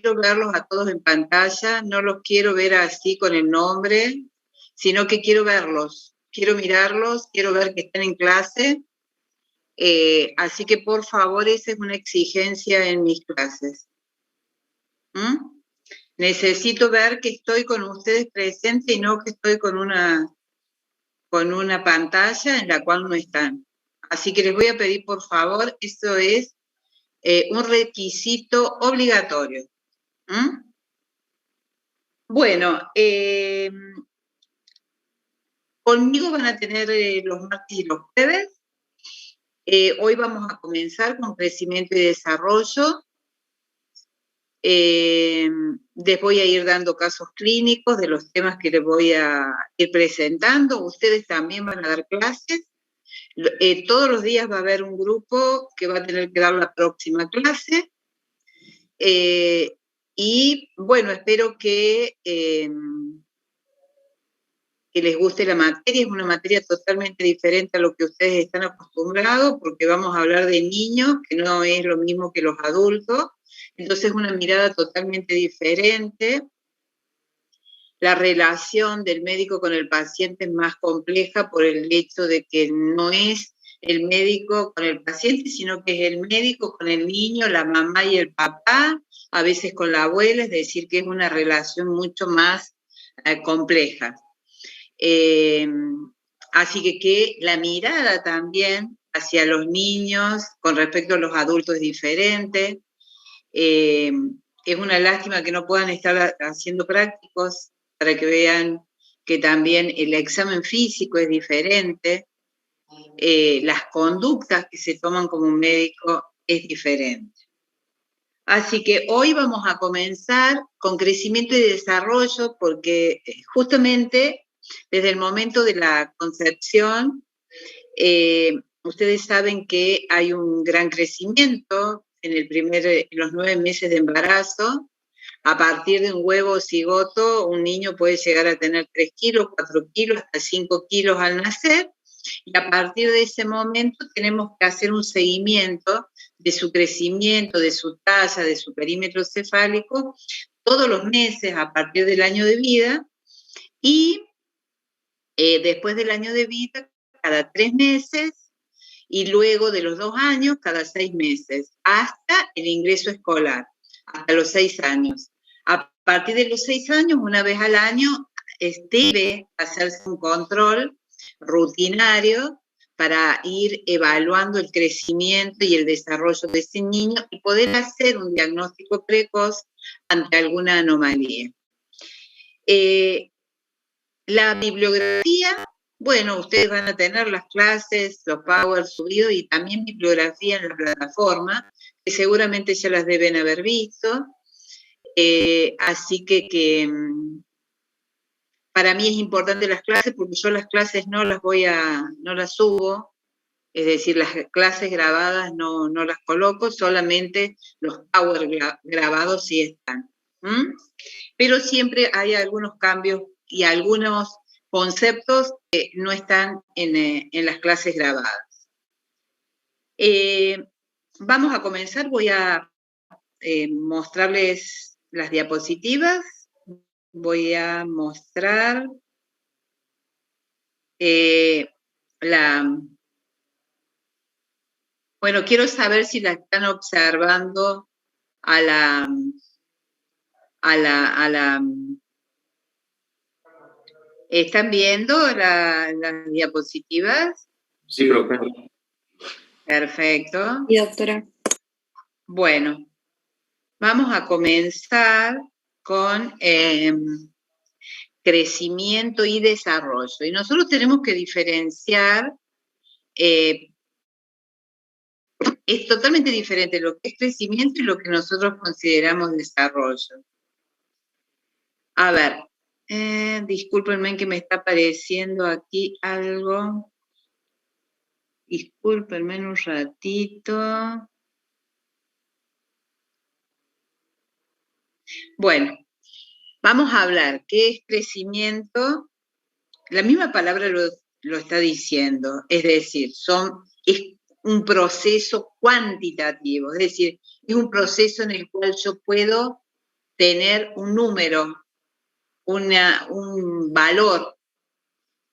quiero verlos a todos en pantalla, no los quiero ver así con el nombre, sino que quiero verlos, quiero mirarlos, quiero ver que están en clase. Así que por favor, esa es una exigencia en mis clases. ¿Mm? Necesito ver que estoy con ustedes presentes y no que estoy con una pantalla en la cual no están. Así que les voy a pedir, por favor, esto es un requisito obligatorio. ¿Mm? Bueno, conmigo van a tener los martes y los jueves. Hoy vamos a comenzar con crecimiento y desarrollo. Les voy a ir dando casos clínicos de los temas que les voy a ir presentando. Ustedes también van a dar clases. Todos los días va a haber un grupo que va a tener que dar la próxima clase. Y bueno, espero que les guste la materia. Es una materia totalmente diferente a lo que ustedes están acostumbrados, porque vamos a hablar de niños, que no es lo mismo que los adultos. Entonces es una mirada totalmente diferente. La relación del médico con el paciente es más compleja por el hecho de que no es el médico con el paciente, sino que es el médico con el niño, la mamá y el papá, a veces con la abuela, es decir, que es una relación mucho más compleja. Así que la mirada también hacia los niños con respecto a los adultos es diferente. Es una lástima que no puedan estar haciendo prácticos para que vean que también el examen físico es diferente, las conductas que se toman como un médico es diferente. Así que hoy vamos a comenzar con crecimiento y desarrollo, porque justamente desde el momento de la concepción, ustedes saben que hay un gran crecimiento en los 9 meses de embarazo. A partir de un huevo cigoto, un niño puede llegar a tener 3 kilos, 4 kilos, hasta 5 kilos al nacer, y a partir de ese momento tenemos que hacer un seguimiento de su crecimiento, de su talla, de su perímetro cefálico, todos los meses a partir del año de vida, y después del año de vida, cada 3 meses, y luego de los 2 años, cada 6 meses, hasta el ingreso escolar, hasta los 6 años. A partir de los 6 años, una vez al año, debe hacerse un control rutinario para ir evaluando el crecimiento y el desarrollo de ese niño y poder hacer un diagnóstico precoz ante alguna anomalía. La bibliografía, bueno, ustedes van a tener las clases, los power subidos y también bibliografía en la plataforma, que seguramente ya las deben haber visto. Así que para mí es importante las clases, porque yo las clases no las subo, es decir, las clases grabadas no las coloco, solamente los power grabados sí están. Pero siempre hay algunos cambios y algunos conceptos que no están en las clases grabadas. Vamos a comenzar, voy a mostrarles las diapositivas. Voy a mostrar bueno, quiero saber si la están observando a la ¿están viendo las diapositivas? Sí, profe. Perfecto. Sí, doctora. Bueno, vamos a comenzar con crecimiento y desarrollo. Y nosotros tenemos que diferenciar, es totalmente diferente lo que es crecimiento y lo que nosotros consideramos desarrollo. A ver, discúlpenme que me está apareciendo aquí algo. Discúlpenme un ratito. Bueno, vamos a hablar qué es crecimiento. La misma palabra lo está diciendo, es decir, es un proceso cuantitativo, es decir, es un proceso en el cual yo puedo tener un número, un valor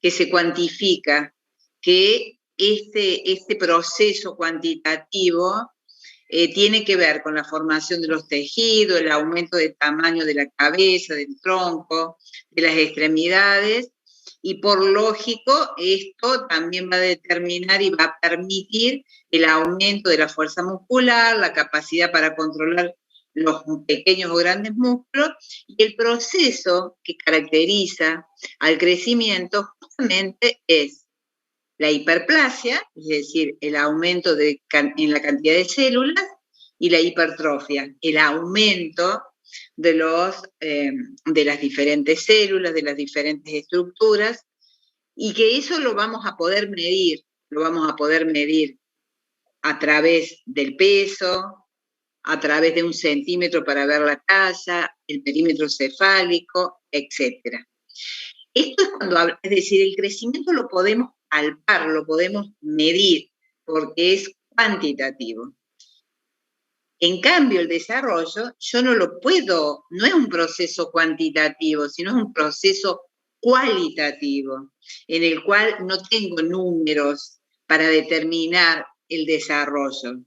que se cuantifica, que este proceso cuantitativo tiene que ver con la formación de los tejidos, el aumento del tamaño de la cabeza, del tronco, de las extremidades, y por lógico esto también va a determinar y va a permitir el aumento de la fuerza muscular, la capacidad para controlar los pequeños o grandes músculos, y el proceso que caracteriza al crecimiento justamente es la hiperplasia, es decir, el aumento en la cantidad de células, y la hipertrofia, el aumento de las diferentes células, de las diferentes estructuras, y que eso lo vamos a poder medir a través del peso, a través de un centímetro para ver la talla, el perímetro cefálico, etc. Esto es es decir, el crecimiento lo podemos palpar, lo podemos medir, porque es cuantitativo. En cambio, el desarrollo, yo no lo puedo, no es un proceso cuantitativo, sino es un proceso cualitativo, en el cual no tengo números para determinar el desarrollo.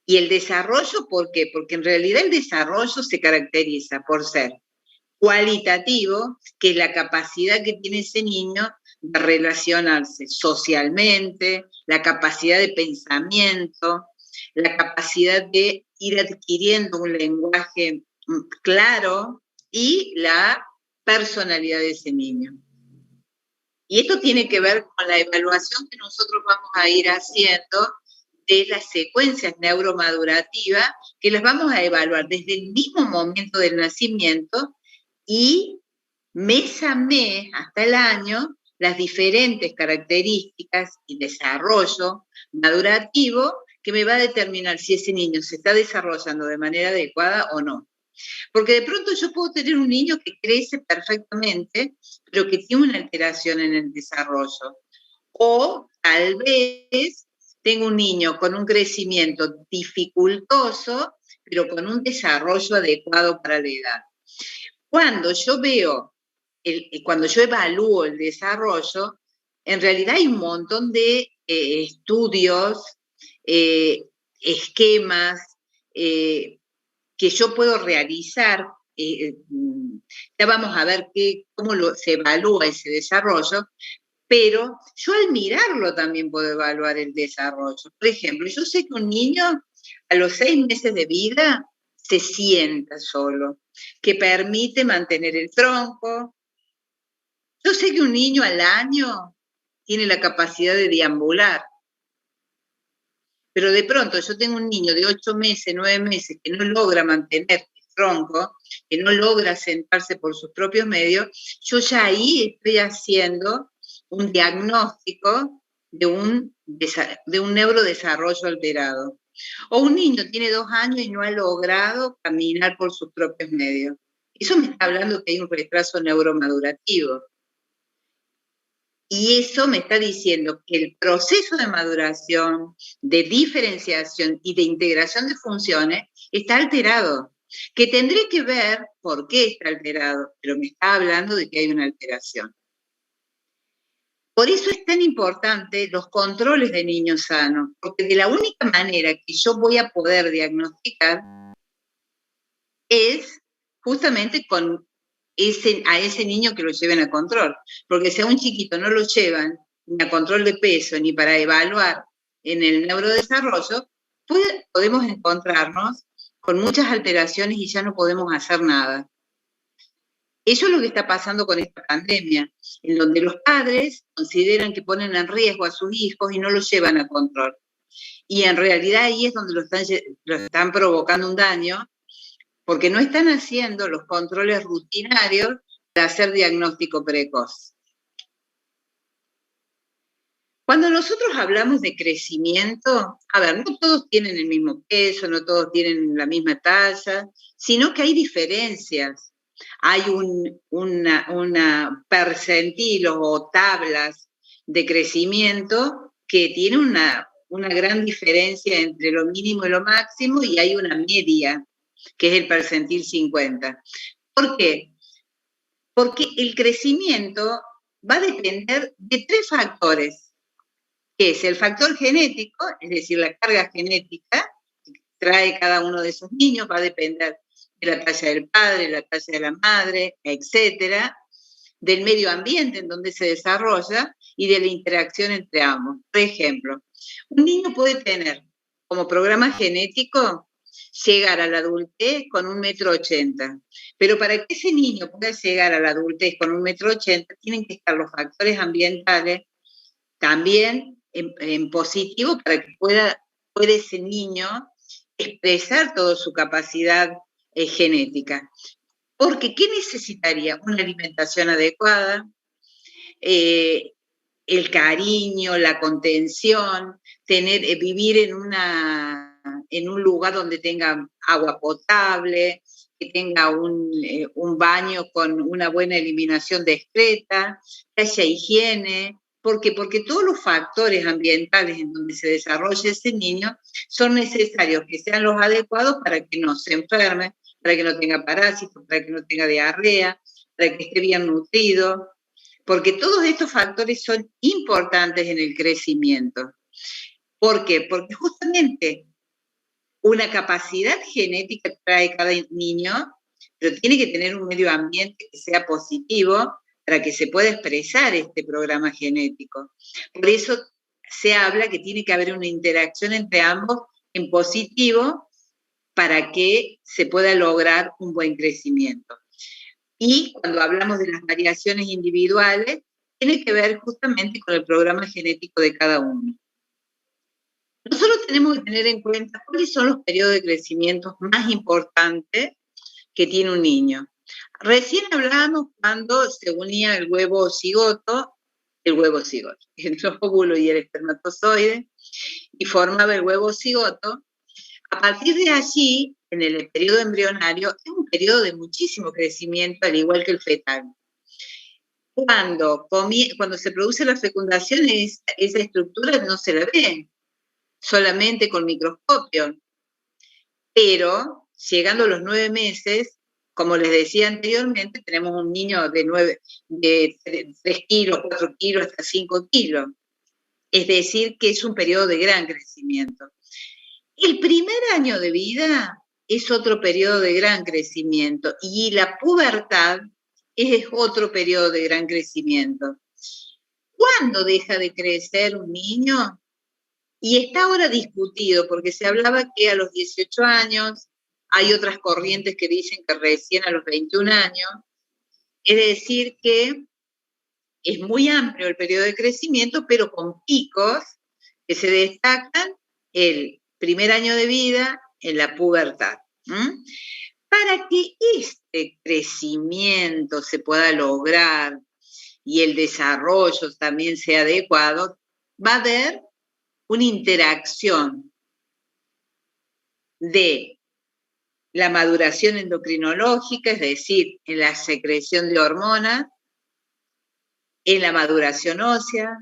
¿Y el desarrollo por qué? Porque en realidad el desarrollo se caracteriza por ser cualitativo, que es la capacidad que tiene ese niño de relacionarse socialmente, la capacidad de pensamiento, la capacidad de ir adquiriendo un lenguaje claro y la personalidad de ese niño. Y esto tiene que ver con la evaluación que nosotros vamos a ir haciendo de las secuencias neuromadurativas, que las vamos a evaluar desde el mismo momento del nacimiento y mes a mes, hasta el año, las diferentes características y desarrollo madurativo que me va a determinar si ese niño se está desarrollando de manera adecuada o no. Porque de pronto yo puedo tener un niño que crece perfectamente, pero que tiene una alteración en el desarrollo. O tal vez tengo un niño con un crecimiento dificultoso, pero con un desarrollo adecuado para la edad. Cuando yo evalúo el desarrollo, en realidad hay un montón de estudios, esquemas que yo puedo realizar. Ya vamos a ver cómo se evalúa ese desarrollo, pero yo al mirarlo también puedo evaluar el desarrollo. Por ejemplo, yo sé que un niño a los 6 meses de vida se sienta solo, que permite mantener el tronco. Yo sé que un niño al año tiene la capacidad de deambular, pero de pronto yo tengo un niño de 8 meses, 9 meses, que no logra mantener el tronco, que no logra sentarse por sus propios medios. Yo ya ahí estoy haciendo un diagnóstico de un neurodesarrollo alterado. O un niño tiene 2 años y no ha logrado caminar por sus propios medios. Eso me está hablando que hay un retraso neuromadurativo. Y eso me está diciendo que el proceso de maduración, de diferenciación y de integración de funciones está alterado. Que tendré que ver por qué está alterado, pero me está hablando de que hay una alteración. Por eso es tan importante los controles de niños sanos, porque de la única manera que yo voy a poder diagnosticar es justamente con a ese niño que lo lleven a control. Porque si a un chiquito no lo llevan ni a control de peso ni para evaluar en el neurodesarrollo, podemos encontrarnos con muchas alteraciones y ya no podemos hacer nada. Eso es lo que está pasando con esta pandemia, en donde los padres consideran que ponen en riesgo a sus hijos y no los llevan a control. Y en realidad ahí es donde lo están provocando un daño, porque no están haciendo los controles rutinarios para hacer diagnóstico precoz. Cuando nosotros hablamos de crecimiento, a ver, no todos tienen el mismo peso, no todos tienen la misma talla, sino que hay diferencias. Hay una percentilos o tablas de crecimiento que tienen una gran diferencia entre lo mínimo y lo máximo, y hay una media. que es el percentil 50. ¿Por qué? Porque el crecimiento va a depender de 3 factores, que es el factor genético, es decir, la carga genética que trae cada uno de esos niños, va a depender de la talla del padre, la talla de la madre, etcétera, del medio ambiente en donde se desarrolla y de la interacción entre ambos. Por ejemplo, un niño puede tener como programa genético llegar a la adultez con 1,80 m, pero para que ese niño pueda llegar a la adultez con 1,80 m, tienen que estar los factores ambientales también en positivo para que pueda ese niño expresar toda su capacidad genética. Porque, ¿qué necesitaría? Una alimentación adecuada, el cariño, la contención, vivir en un lugar donde tenga agua potable, que tenga un baño con una buena eliminación discreta, que haya higiene. ¿Por qué? Porque todos los factores ambientales en donde se desarrolla ese niño son necesarios que sean los adecuados para que no se enferme, para que no tenga parásitos, para que no tenga diarrea, para que esté bien nutrido, porque todos estos factores son importantes en el crecimiento. ¿Por qué? Porque justamente una capacidad genética trae cada niño, pero tiene que tener un medio ambiente que sea positivo para que se pueda expresar este programa genético. Por eso se habla que tiene que haber una interacción entre ambos en positivo para que se pueda lograr un buen crecimiento. Y cuando hablamos de las variaciones individuales, tiene que ver justamente con el programa genético de cada uno. Nosotros tenemos que tener en cuenta cuáles son los periodos de crecimiento más importantes que tiene un niño. Recién hablábamos cuando se unía el huevo cigoto, el óvulo y el espermatozoide, y formaba el huevo cigoto. A partir de allí, en el periodo embrionario, es un periodo de muchísimo crecimiento, al igual que el fetal. Cuando se produce la fecundación, esa estructura no se la ve, solamente con microscopio. Pero, llegando a los 9 meses, como les decía anteriormente, tenemos un niño de 3 kilos, 4 kilos, hasta 5 kilos. Es decir, que es un periodo de gran crecimiento. El primer año de vida es otro periodo de gran crecimiento y la pubertad es otro periodo de gran crecimiento. ¿Cuándo deja de crecer un niño? Y está ahora discutido porque se hablaba que a los 18 años, hay otras corrientes que dicen que recién a los 21 años, es decir que es muy amplio el periodo de crecimiento, pero con picos que se destacan el primer año de vida en la pubertad. Para que este crecimiento se pueda lograr y el desarrollo también sea adecuado, va a haber una interacción de la maduración endocrinológica, es decir, en la secreción de hormonas, en la maduración ósea,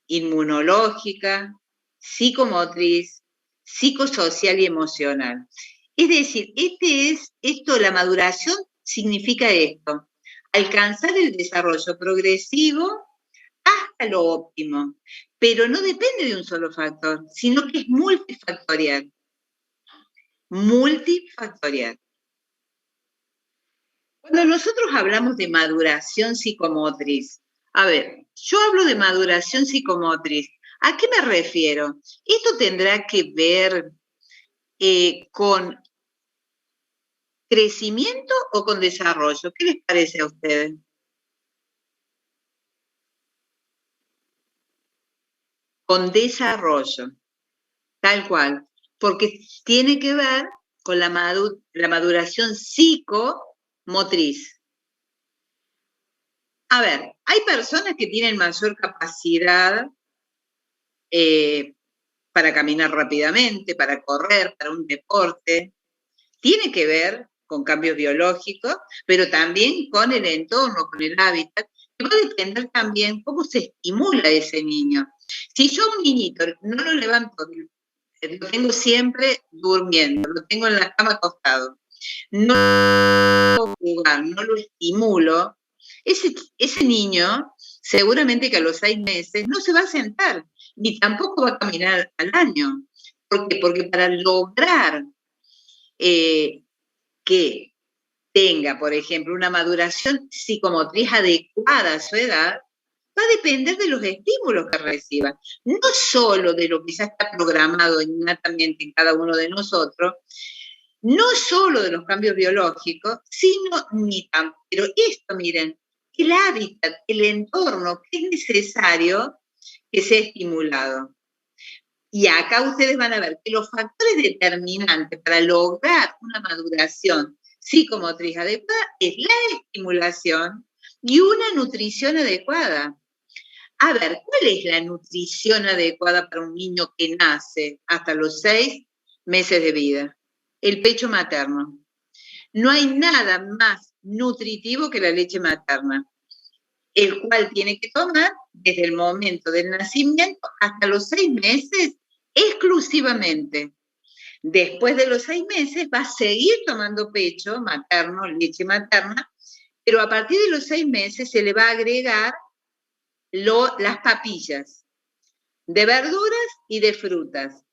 inmunológica, psicomotriz, psicosocial y emocional. Es decir, la maduración significa esto, alcanzar el desarrollo progresivo hasta lo óptimo, pero no depende de un solo factor, sino que es multifactorial. Multifactorial. Cuando nosotros hablamos de maduración psicomotriz, a ver, yo hablo de maduración psicomotriz, ¿a qué me refiero? Esto tendrá que ver con crecimiento o con desarrollo. ¿Qué les parece a ustedes? Con desarrollo, tal cual, porque tiene que ver con la maduración psicomotriz. A ver, hay personas que tienen mayor capacidad para caminar rápidamente, para correr, para un deporte. Tiene que ver con cambios biológicos, pero también con el entorno, con el hábitat, que va a depender también cómo se estimula a ese niño. Si yo a un niñito no lo levanto, lo tengo siempre durmiendo, lo tengo en la cama acostado, no lo jugar, no lo estimulo, ese niño seguramente que a los 6 meses no se va a sentar, ni tampoco va a caminar al año. ¿Por qué? Porque para lograr que tenga, por ejemplo, una maduración psicomotriz adecuada a su edad, va a depender de los estímulos que reciba, no solo de lo que ya está programado innatamente en cada uno de nosotros, no solo de los cambios biológicos, sino pero esto, miren, el hábitat, el entorno que es necesario que sea estimulado. Y acá ustedes van a ver que los factores determinantes para lograr una maduración psicomotriz adecuada es la estimulación y una nutrición adecuada. A ver, ¿cuál es la nutrición adecuada para un niño que nace hasta los 6 meses de vida? El pecho materno. No hay nada más nutritivo que la leche materna, el cual tiene que tomar desde el momento del nacimiento hasta los 6 meses exclusivamente. Después de los 6 meses va a seguir tomando pecho materno, leche materna, pero a partir de los 6 meses se le va a agregar las papillas de verduras y de frutas.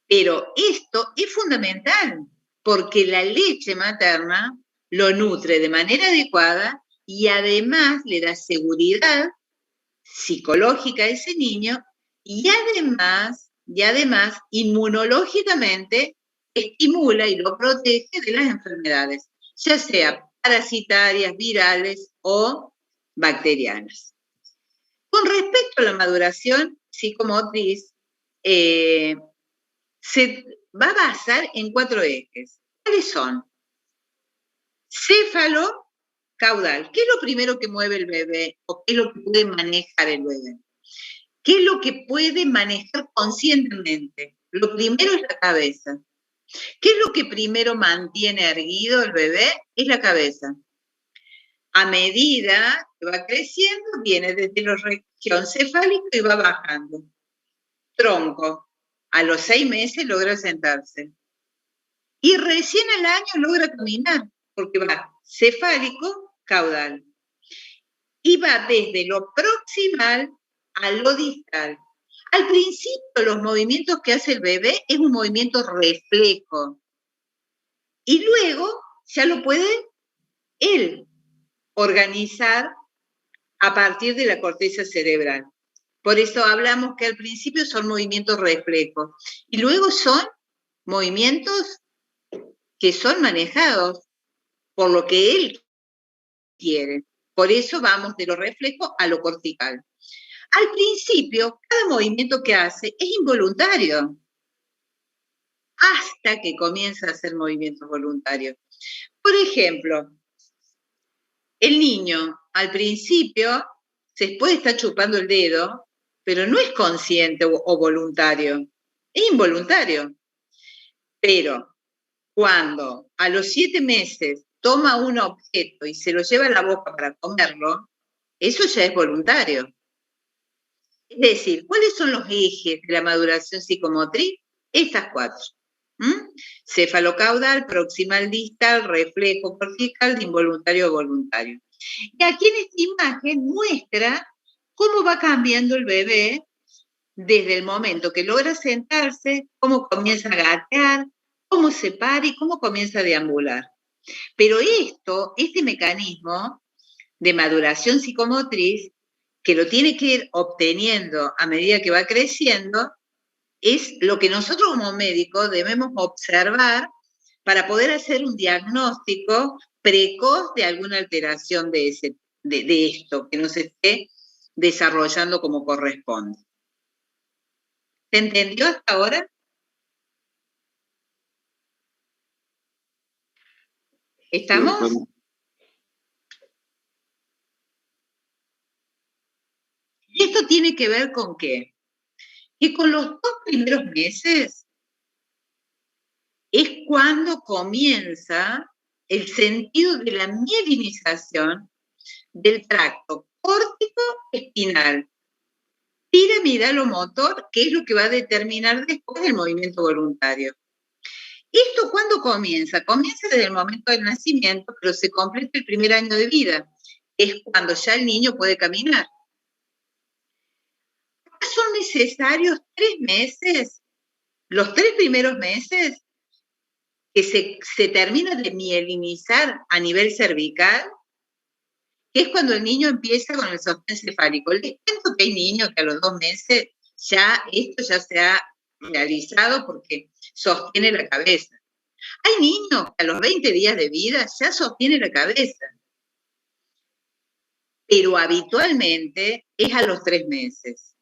Pero esto es fundamental, porque la leche materna lo nutre de manera adecuada y además le da seguridad psicológica a ese niño y además inmunológicamente estimula y lo protege de las enfermedades, ya sea parasitarias, virales o bacterianas. Con respecto a la maduración psicomotriz, se va a basar en 4 ejes. ¿Cuáles son? Céfalo, caudal. ¿Qué es lo primero que mueve el bebé o qué es lo que puede manejar el bebé? ¿Qué es lo que puede manejar conscientemente? Lo primero es la cabeza. ¿Qué es lo que primero mantiene erguido el bebé? Es la cabeza. A medida que va creciendo, viene desde la región cefálica y va bajando. Tronco. A los 6 meses logra sentarse. Y recién al año logra caminar, porque va cefálico, caudal. Y va desde lo proximal a lo distal. Al principio, los movimientos que hace el bebé es un movimiento reflejo. Y luego ya lo puede él organizar a partir de la corteza cerebral. Por eso hablamos que al principio son movimientos reflejos. Y luego son movimientos que son manejados por lo que él quiere. Por eso vamos de lo reflejo a lo cortical. Al principio, cada movimiento que hace es involuntario, hasta que comienza a hacer movimientos voluntarios. Por ejemplo, el niño al principio se puede estar chupando el dedo, pero no es consciente o voluntario, es involuntario. Pero cuando a los 7 meses toma un objeto y se lo lleva a la boca para comerlo, eso ya es voluntario. Es decir, ¿cuáles son los ejes de la maduración psicomotriz? Estas 4. Cefalocaudal, proximal distal, reflejo cortical, de involuntario a voluntario. Y aquí en esta imagen muestra cómo va cambiando el bebé desde el momento que logra sentarse, cómo comienza a gatear, cómo se para y cómo comienza a deambular. Pero este mecanismo de maduración psicomotriz, que lo tiene que ir obteniendo a medida que va creciendo, es lo que nosotros como médicos debemos observar para poder hacer un diagnóstico precoz de alguna alteración de esto, que no se esté desarrollando como corresponde. ¿Se entendió hasta ahora? ¿Estamos? Y esto tiene que ver con qué? Que con los 2 primeros meses es cuando comienza el sentido de la mielinización del tracto córtico espinal, piramidal o motor, que es lo que va a determinar después el movimiento voluntario. ¿Esto cuándo comienza? Comienza desde el momento del nacimiento, pero se completa el primer año de vida. Es cuando ya el niño puede caminar. Son necesarios 3 meses, los 3 primeros meses, que se termina de mielinizar a nivel cervical, que es cuando el niño empieza con el sostén cefálico. Les cuento que hay niños que a los 2 meses esto ya se ha realizado porque sostiene la cabeza. Hay niños que a los 20 días de vida ya sostiene la cabeza, pero habitualmente es a los 3 meses.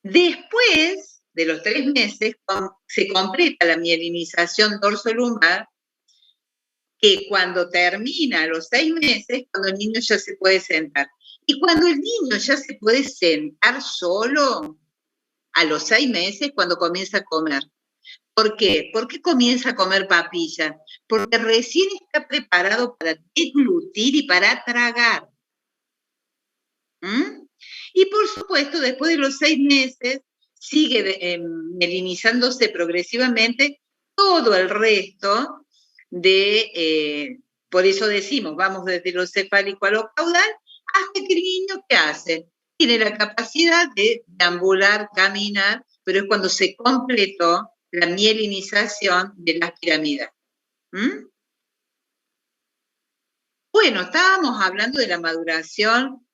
Después de los 3 meses se completa la mielinización dorsolumbar, que cuando termina a los 6 meses, cuando el niño ya se puede sentar. Y cuando el niño ya se puede sentar solo, a los 6 meses, cuando comienza a comer. ¿Por qué? ¿Por qué comienza a comer papilla? Porque recién está preparado para deglutir y para tragar. Y por supuesto, después de los 6 meses, sigue mielinizándose progresivamente todo el resto de, por eso decimos, vamos desde lo cefálico a lo caudal, hasta que el niño, ¿qué hace? Tiene la capacidad de deambular, caminar, pero es cuando se completó la mielinización de las pirámides. Bueno, estábamos hablando de la maduración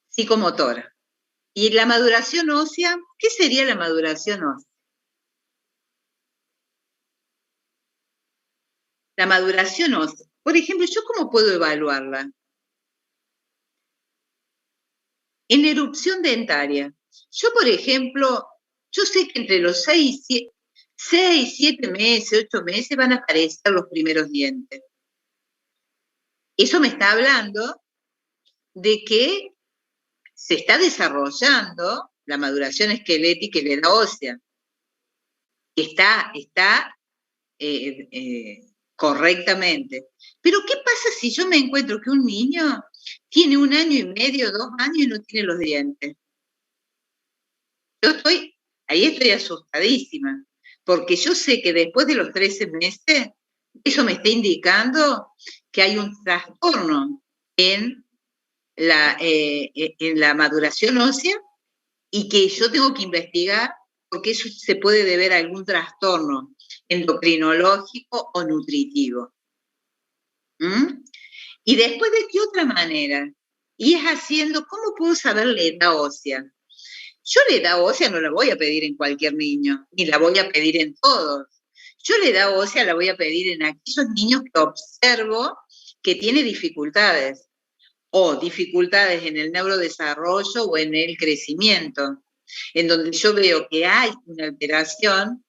psicomotora. ¿Y la maduración ósea? ¿Qué sería la maduración ósea? La maduración ósea. Por ejemplo, ¿yo cómo puedo evaluarla? En la erupción dentaria. Yo, por ejemplo, yo sé que entre los 6, 7 meses, 8 meses van a aparecer los primeros dientes. Eso me está hablando de que se está desarrollando la maduración esquelética y la edad ósea. Está correctamente. Pero ¿qué pasa si yo me encuentro que un niño tiene 1 año y medio, 2 años y no tiene los dientes? Ahí estoy asustadísima, porque yo sé que después de los 13 meses, eso me está indicando que hay un trastorno en la maduración ósea y que yo tengo que investigar porque eso se puede deber a algún trastorno endocrinológico o nutritivo. ¿Y después de qué otra manera? Y es haciendo, ¿cómo puedo saber la edad ósea? Yo la edad ósea no la voy a pedir en cualquier niño, ni la voy a pedir en todos. Yo la edad ósea la voy a pedir en aquellos niños que observo que tienen dificultades, o dificultades en el neurodesarrollo o en el crecimiento, en donde yo veo que hay una alteración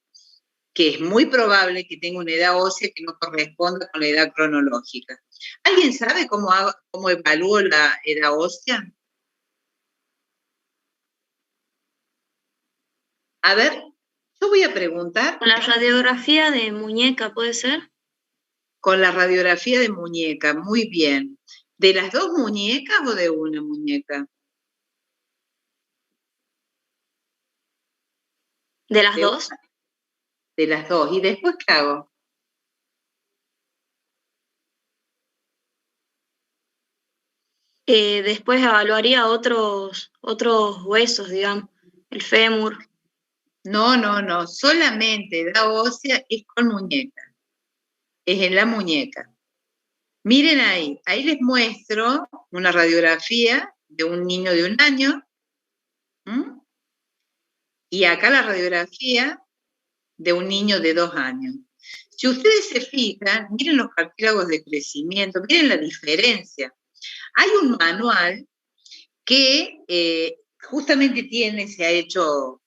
que es muy probable que tenga una edad ósea que no corresponda con la edad cronológica. ¿Alguien sabe cómo evalúo la edad ósea? A ver, yo voy a preguntar. ¿Con la radiografía de muñeca puede ser? Con la radiografía de muñeca, muy bien. ¿De las 2 muñecas o de una muñeca? ¿De las 2? De las 2. ¿Y después qué hago? Después evaluaría otros huesos, digamos, el fémur. No, solamente edad ósea es con muñeca. Es en la muñeca. Miren ahí les muestro una radiografía de un niño de 1 año. Y acá la radiografía de un niño de 2 años. Si ustedes se fijan, miren los cartílagos de crecimiento, miren la diferencia. Hay un manual que justamente se ha hecho,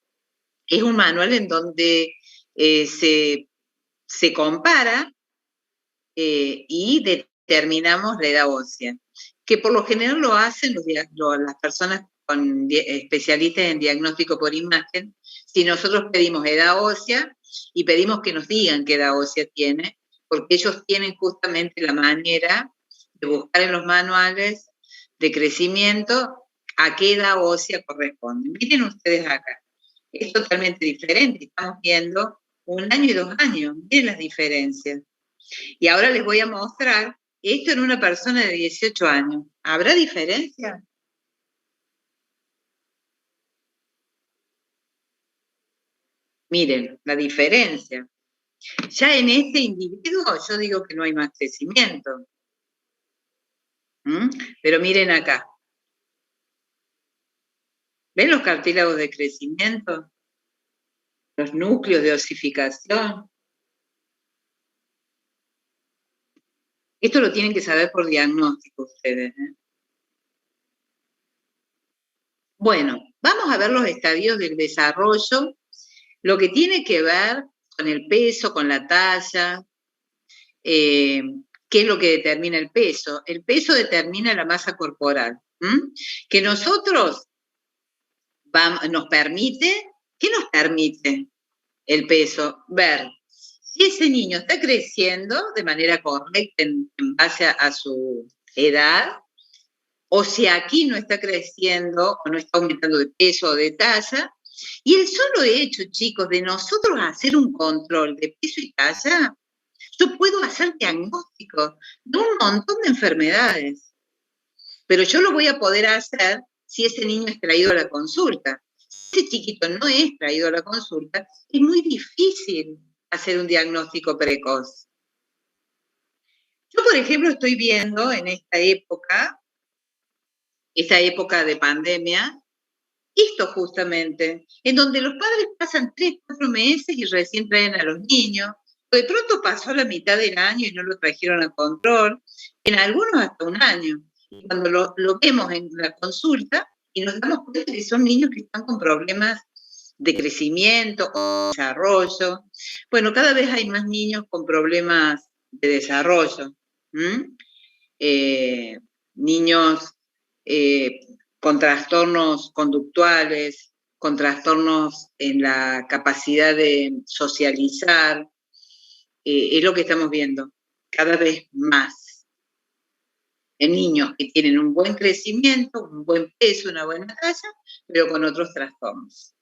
es un manual en donde se compara y determinamos la edad ósea, que por lo general lo hacen las personas especialistas en diagnóstico por imagen. Si nosotros pedimos edad ósea y pedimos que nos digan qué edad ósea tiene, porque ellos tienen justamente la manera de buscar en los manuales de crecimiento a qué edad ósea corresponde. Miren ustedes acá, es totalmente diferente. Estamos viendo 1 año y 2 años. Miren las diferencias. Y ahora les voy a mostrar esto en una persona de 18 años. ¿Habrá diferencia? Miren, la diferencia. Ya en este individuo yo digo que no hay más crecimiento. Pero miren acá. ¿Ven los cartílagos de crecimiento? Los núcleos de osificación. Esto lo tienen que saber por diagnóstico ustedes. Bueno, vamos a ver los estadios del desarrollo, lo que tiene que ver con el peso, con la talla. ¿Qué es lo que determina el peso? El peso determina la masa corporal. Que nosotros nos permite, ¿qué nos permite el peso? Ver si ese niño está creciendo de manera correcta en base a su edad, o si aquí no está creciendo o no está aumentando de peso o de talla. Y el solo hecho, chicos, de nosotros hacer un control de peso y talla, yo puedo hacer diagnóstico de un montón de enfermedades. Pero yo lo voy a poder hacer si ese niño es traído a la consulta. Si ese chiquito no es traído a la consulta, es muy difícil hacer un diagnóstico precoz. Yo, por ejemplo, estoy viendo en esta época de pandemia, esto justamente, en donde los padres pasan 3, 4 meses y recién traen a los niños. De pronto pasó la mitad del año y no lo trajeron a control, en algunos hasta 1 año. Y cuando lo vemos en la consulta y nos damos cuenta que son niños que están con problemas de crecimiento o desarrollo. Bueno, cada vez hay más niños con problemas de desarrollo. Niños con trastornos conductuales, con trastornos en la capacidad de socializar, es lo que estamos viendo cada vez más. En niños que tienen un buen crecimiento, un buen peso, una buena talla, pero con otros trastornos.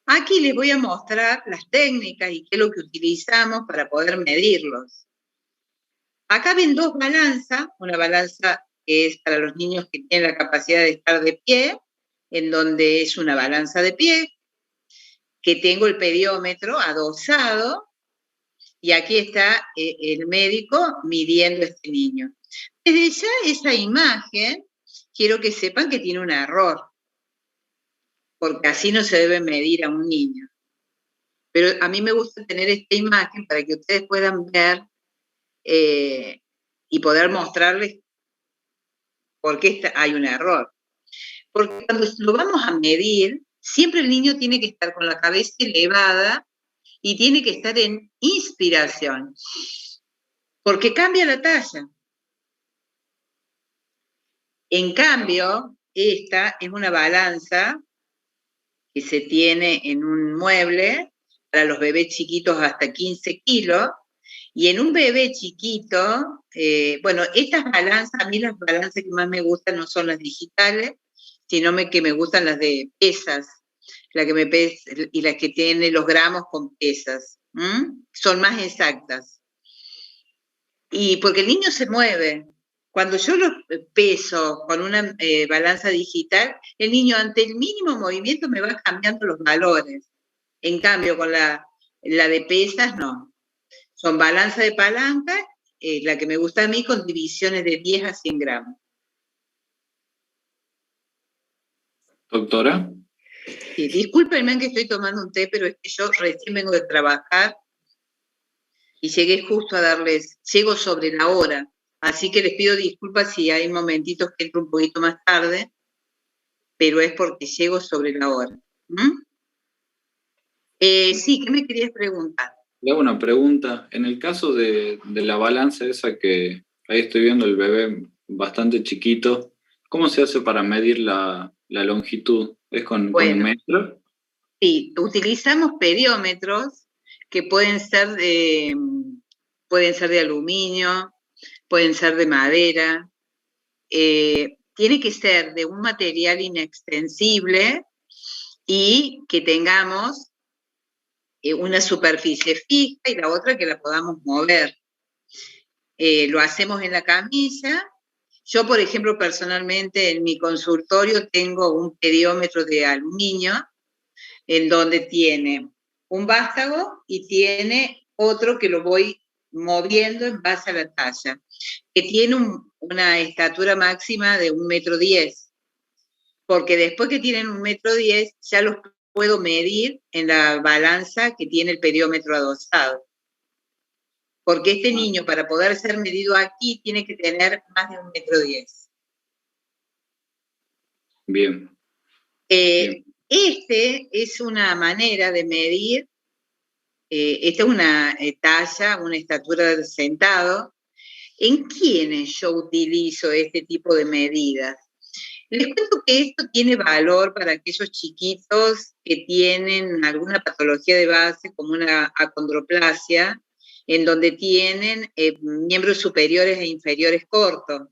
Aquí les voy a mostrar las técnicas y qué es lo que utilizamos para poder medirlos. Acá ven 2 balanzas, una balanza que es para los niños que tienen la capacidad de estar de pie, en donde es una balanza de pie, que tengo el pediómetro adosado, y aquí está el médico midiendo a este niño. Desde ya esa imagen, quiero que sepan que tiene un error, porque así no se debe medir a un niño. Pero a mí me gusta tener esta imagen para que ustedes puedan ver y poder mostrarles por qué hay un error. Porque cuando lo vamos a medir, siempre el niño tiene que estar con la cabeza elevada y tiene que estar en inspiración, porque cambia la talla. En cambio, esta es una balanza que se tiene en un mueble para los bebés chiquitos hasta 15 kilos, y en un bebé chiquito, bueno, estas balanzas, a mí las balanzas que más me gustan no son las digitales, sino que me gustan las de pesas, la que me pesa, y las que tienen los gramos con pesas, son más exactas. Y porque el niño se mueve. Cuando yo lo peso con una balanza digital, el niño ante el mínimo movimiento me va cambiando los valores. En cambio, con la de pesas, no. Son balanza de palanca, la que me gusta a mí, con divisiones de 10 a 100 gramos. Doctora. Sí, discúlpenme que estoy tomando un té, pero es que yo recién vengo de trabajar y llego sobre la hora. Así que les pido disculpas si hay momentitos que entro un poquito más tarde, pero es porque llego sobre la hora. Sí, ¿qué me querías preguntar? Le hago una pregunta. En el caso de la balanza esa que ahí estoy viendo el bebé bastante chiquito, ¿cómo se hace para medir la longitud? ¿Es con un metro? Sí, utilizamos pediómetros que pueden ser de aluminio, pueden ser de madera, tiene que ser de un material inextensible y que tengamos una superficie fija y la otra que la podamos mover. Lo hacemos en la camilla. Yo, por ejemplo, personalmente en mi consultorio tengo un periómetro de aluminio en donde tiene un vástago y tiene otro que lo voy moviendo en base a la talla, que tiene una estatura máxima de 1,10 m, porque después que tienen 1,10 m ya los puedo medir en la balanza que tiene el periómetro adosado. Porque este niño, para poder ser medido aquí, tiene que tener más de 1,10 m. Bien. Este es una manera de medir, esta es una talla, una estatura de sentado. ¿En quiénes yo utilizo este tipo de medidas? Les cuento que esto tiene valor para aquellos chiquitos que tienen alguna patología de base, como una acondroplasia, en donde tienen miembros superiores e inferiores cortos,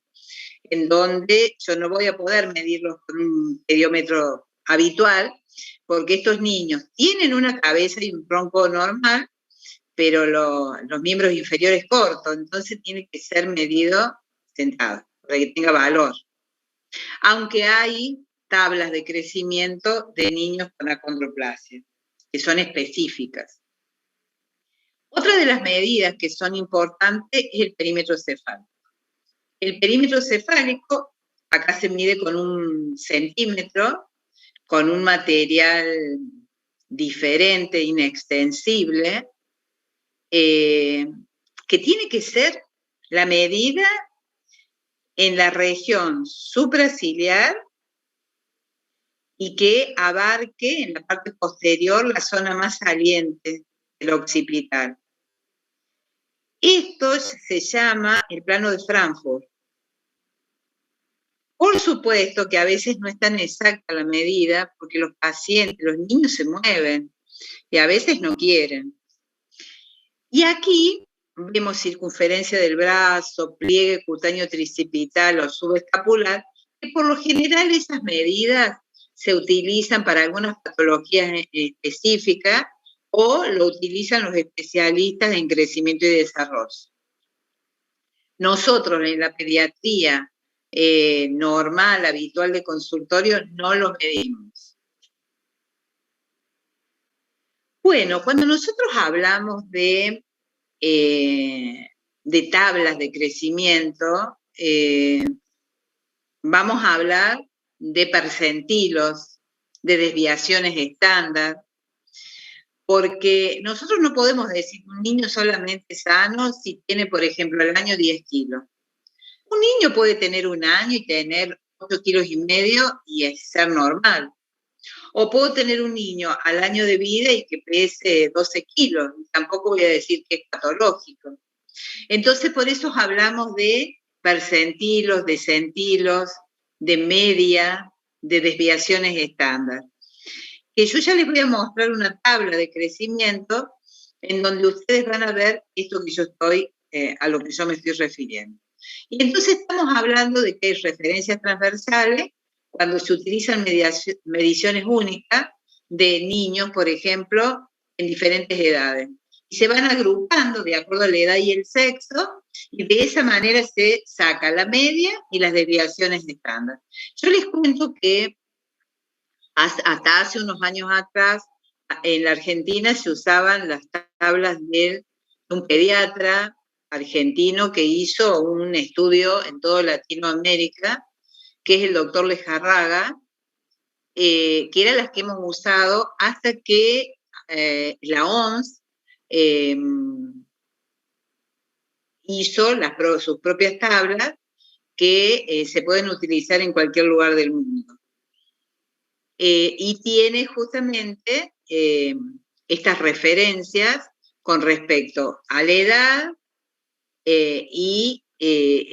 en donde yo no voy a poder medirlos con un periómetro habitual, porque estos niños tienen una cabeza y un tronco normal, pero los miembros inferiores cortos, entonces tiene que ser medido sentado, para que tenga valor. Aunque hay tablas de crecimiento de niños con acondroplasia, que son específicas. Otra de las medidas que son importantes es el perímetro cefálico. El perímetro cefálico, acá se mide con 1 centímetro, con un material diferente, inextensible, que tiene que ser la medida en la región supraciliar y que abarque en la parte posterior la zona más saliente del occipital. Esto se llama el plano de Frankfurt. Por supuesto que a veces no es tan exacta la medida, porque los pacientes, los niños se mueven y a veces no quieren. Y aquí vemos circunferencia del brazo, pliegue cutáneo tricipital o subescapular, que por lo general esas medidas se utilizan para algunas patologías específicas o lo utilizan los especialistas en crecimiento y desarrollo. Nosotros en la pediatría normal, habitual de consultorio, no los medimos. Bueno, cuando nosotros hablamos de tablas de crecimiento, vamos a hablar de percentilos, de desviaciones estándar, porque nosotros no podemos decir que un niño solamente sano si tiene, por ejemplo, al año 10 kilos. Un niño puede tener 1 año y tener 8,5 kilos y ser normal. O puedo tener un niño al año de vida y que pese 12 kilos. Tampoco voy a decir que es patológico. Entonces, por eso hablamos de percentilos, de centilos, de media, de desviaciones estándar. Que yo ya les voy a mostrar una tabla de crecimiento en donde ustedes van a ver esto que yo estoy, a lo que yo me estoy refiriendo. Y entonces estamos hablando de que hay referencias transversales cuando se utilizan mediciones únicas de niños, por ejemplo, en diferentes edades. Y se van agrupando de acuerdo a la edad y el sexo, y de esa manera se saca la media y las desviaciones estándar. Yo les cuento que hasta hace unos años atrás, en la Argentina se usaban las tablas de un pediatra argentino que hizo un estudio en toda Latinoamérica, que es el doctor Lejarraga, que eran las que hemos usado hasta que la OMS hizo sus propias tablas que se pueden utilizar en cualquier lugar del mundo. Y tiene justamente estas referencias con respecto a la edad y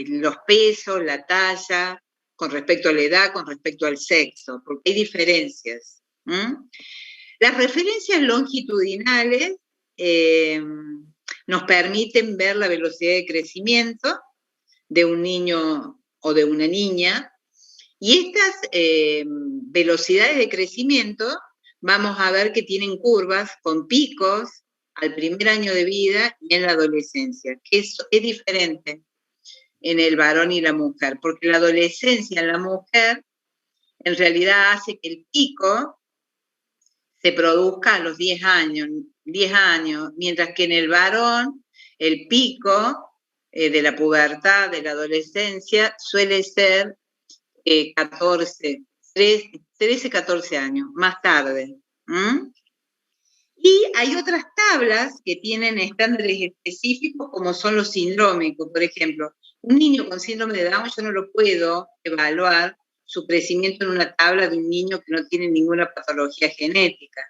los pesos, la talla, con respecto a la edad, con respecto al sexo, porque hay diferencias. Las referencias longitudinales nos permiten ver la velocidad de crecimiento de un niño o de una niña, y estas velocidades de crecimiento vamos a ver que tienen curvas con picos al primer año de vida y en la adolescencia, que es diferente en el varón y la mujer, porque la adolescencia en la mujer en realidad hace que el pico se produzca a los 10 años, mientras que en el varón el pico de la pubertad, de la adolescencia, suele ser 13, 14 años, más tarde. Y hay otras tablas que tienen estándares específicos, como son los sindrómicos. Por ejemplo, un niño con síndrome de Down, yo no lo puedo evaluar su crecimiento en una tabla de un niño que no tiene ninguna patología genética,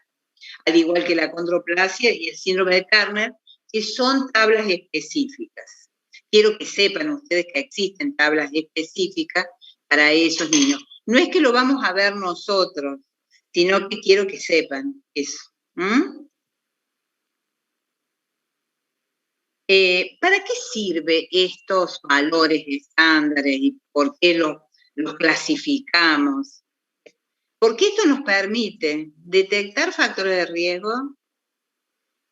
al igual que la acondroplasia y el síndrome de Turner, que son tablas específicas. Quiero que sepan ustedes que existen tablas específicas para esos niños. No es que lo vamos a ver nosotros, sino que quiero que sepan eso. ¿Para qué sirven estos valores estándares y por qué los clasificamos? Porque esto nos permite detectar factores de riesgo,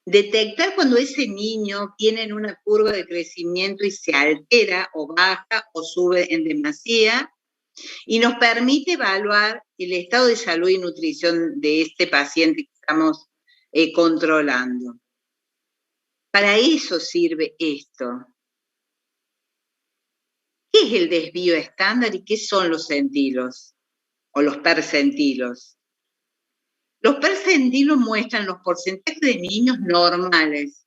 detectar cuando ese niño tiene una curva de crecimiento y se altera o baja o sube en demasía, y nos permite evaluar el estado de salud y nutrición de este paciente que estamos controlando. Para eso sirve esto. ¿Qué es el desvío estándar y qué son los centilos o los percentilos? Los percentilos muestran los porcentajes de niños normales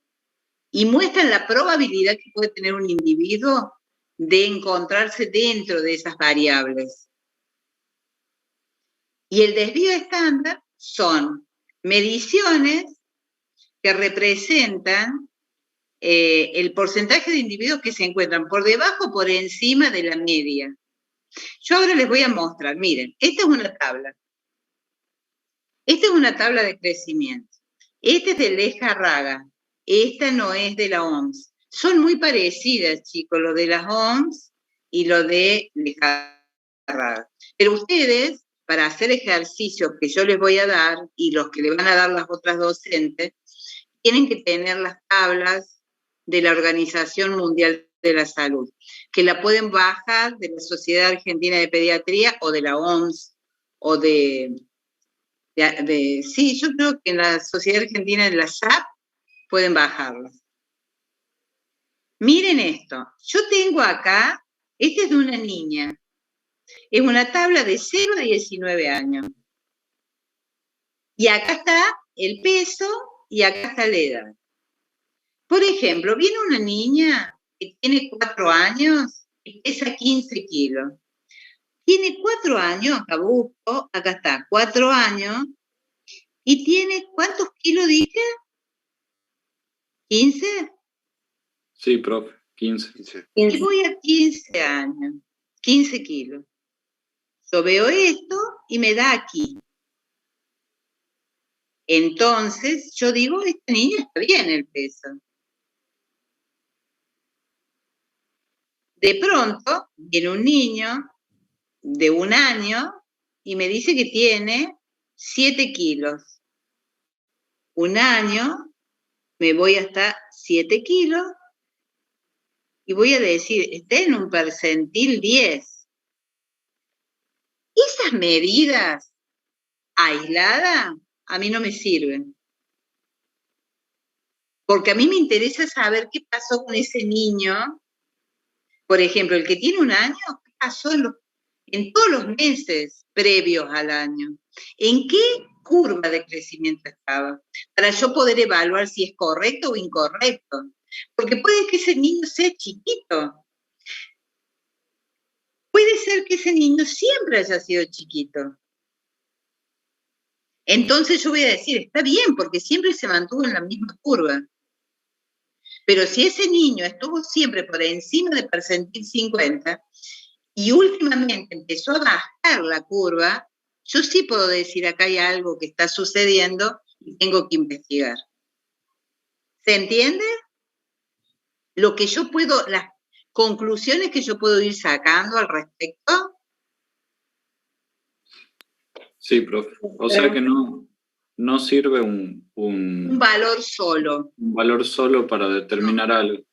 y muestran la probabilidad que puede tener un individuo de encontrarse dentro de esas variables. Y el desvío estándar son mediciones que representan el porcentaje de individuos que se encuentran por debajo o por encima de la media. Yo ahora les voy a mostrar, miren, esta es una tabla. Esta es una tabla de crecimiento. Esta es de Lejarraga. Esta no es de la OMS. Son muy parecidas, chicos, lo de las OMS y lo de Lejarraga. Pero ustedes, para hacer ejercicios que yo les voy a dar y los que le van a dar las otras docentes, tienen que tener las tablas de la Organización Mundial de la Salud, que la pueden bajar de la Sociedad Argentina de Pediatría o de la OMS o sí, yo creo que en la Sociedad Argentina, en la SAP, pueden bajarlas. Miren esto, yo tengo acá, esta es de una niña, es una tabla de 0 a 19 años. Y acá está el peso y acá está la edad. Por ejemplo, viene una niña que tiene 4 años y pesa 15 kilos. Tiene 4 años, acá está, 4 años, y tiene, ¿cuántos kilos dije? ¿15? Sí, profe, 15. Y voy a 15 años, 15 kilos. Yo veo esto y me da aquí. Entonces, yo digo, esta niña está bien el peso. De pronto, viene un niño de 1 año y me dice que tiene 7 kilos. 1 año, me voy hasta 7 kilos y voy a decir, está en un percentil 10. Esas medidas aisladas a mí no me sirven. Porque a mí me interesa saber qué pasó con ese niño. Por ejemplo, el que tiene 1 año, ¿qué pasó en todos los meses previos al año? ¿En qué curva de crecimiento estaba? Para yo poder evaluar si es correcto o incorrecto. Porque puede que ese niño sea chiquito. Puede ser que ese niño siempre haya sido chiquito. Entonces yo voy a decir, está bien, porque siempre se mantuvo en la misma curva. Pero si ese niño estuvo siempre por encima de percentil 50 y últimamente empezó a bajar la curva, yo sí puedo decir, acá hay algo que está sucediendo y tengo que investigar. ¿Se entiende? Lo que yo puedo, las conclusiones que yo puedo ir sacando al respecto. Sí, profe. O sea que no no sirve un valor solo. Un valor solo para determinar algo.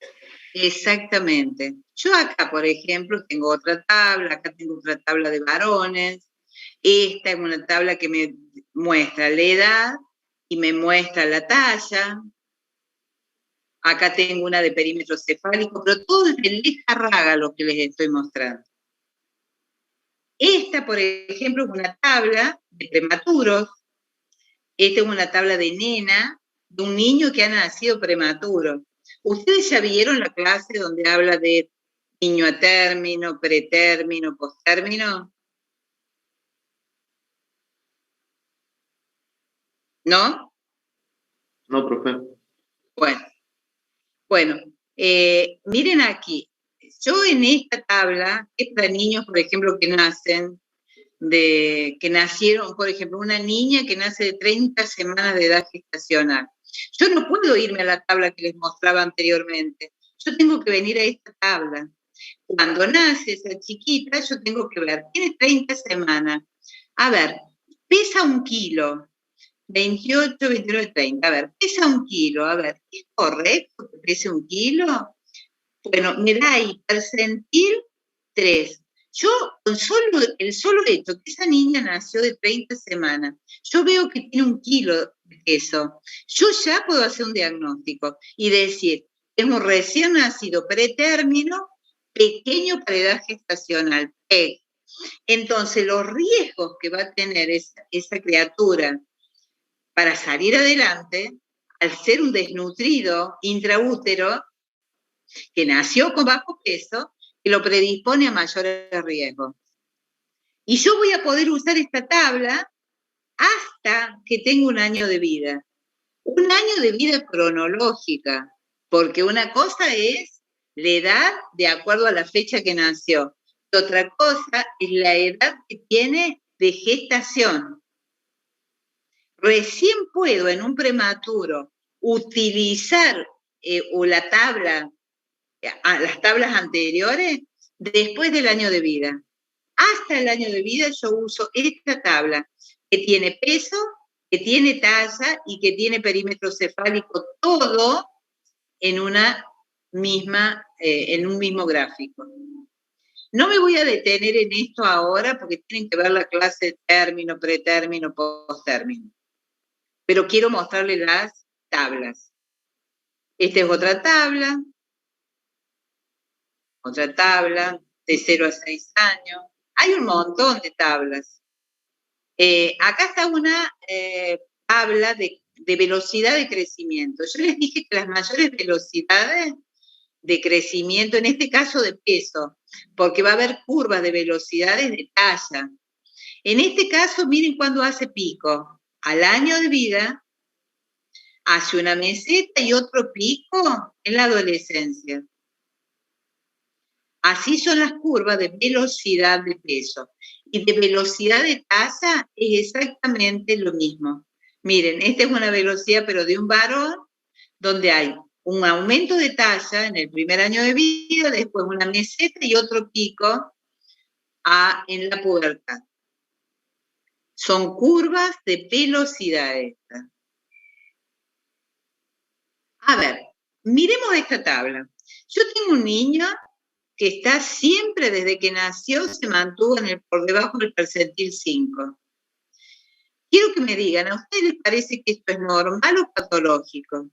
Exactamente. Yo acá, por ejemplo, tengo otra tabla, acá tengo otra tabla de varones. Esta es una tabla que me muestra la edad y me muestra la talla. Acá tengo una de perímetro cefálico, pero todo es de Lejarraga lo que les estoy mostrando. Esta, por ejemplo, es una tabla de prematuros. Esta es una tabla de nena de un niño que ha nacido prematuro. ¿Ustedes ya vieron la clase donde habla de niño a término, pretérmino, postérmino? ¿No? No, profe. Bueno, miren aquí. Yo en esta tabla, es para niños, por ejemplo, que nacieron, por ejemplo, una niña que nace de 30 semanas de edad gestacional. Yo no puedo irme a la tabla que les mostraba anteriormente. Yo tengo que venir a esta tabla. Cuando nace esa chiquita, yo tengo que ver, tiene 30 semanas. A ver, pesa 1 kilo. 28, 29, 30. A ver, pesa 1 kilo. A ver, ¿es correcto que pese 1 kilo? Bueno, me da ahí percentil 3. Yo, con el solo hecho que esa niña nació de 30 semanas, yo veo que tiene 1 kilo de peso. Yo ya puedo hacer un diagnóstico y decir, es un recién nacido pretérmino, pequeño para edad gestacional, PEG. Entonces, los riesgos que va a tener esa criatura para salir adelante, al ser un desnutrido intraútero, que nació con bajo peso, que lo predispone a mayores riesgos. Y yo voy a poder usar esta tabla hasta que tenga 1 año de vida. 1 año de vida cronológica, porque una cosa es la edad de acuerdo a la fecha que nació, y otra cosa es la edad que tiene de gestación. Recién puedo en un prematuro utilizar la tabla, las tablas anteriores después del año de vida. Hasta el año de vida yo uso esta tabla que tiene peso, que tiene talla y que tiene perímetro cefálico, todo en en un mismo gráfico. No me voy a detener en esto ahora porque tienen que ver la clase término, pretérmino, posttérmino. Pero quiero mostrarles las tablas. Esta es otra tabla de 0 a 6 años. Hay un montón de tablas. Acá está una tabla de velocidad de crecimiento. Yo les dije que las mayores velocidades de crecimiento, en este caso de peso, porque va a haber curvas de velocidades de talla. En este caso, miren cuándo hace pico. Al año de vida, hace una meseta y otro pico en la adolescencia. Así son las curvas de velocidad de peso. Y de velocidad de talla es exactamente lo mismo. Miren, esta es una velocidad, pero de un varón, donde hay un aumento de talla en el primer año de vida, después una meseta y otro pico en la pubertad. Son curvas de velocidad estas. A ver, miremos esta tabla. Yo tengo un niño que está siempre, desde que nació, se mantuvo por debajo del percentil 5. Quiero que me digan, ¿a ustedes les parece que esto es normal o patológico?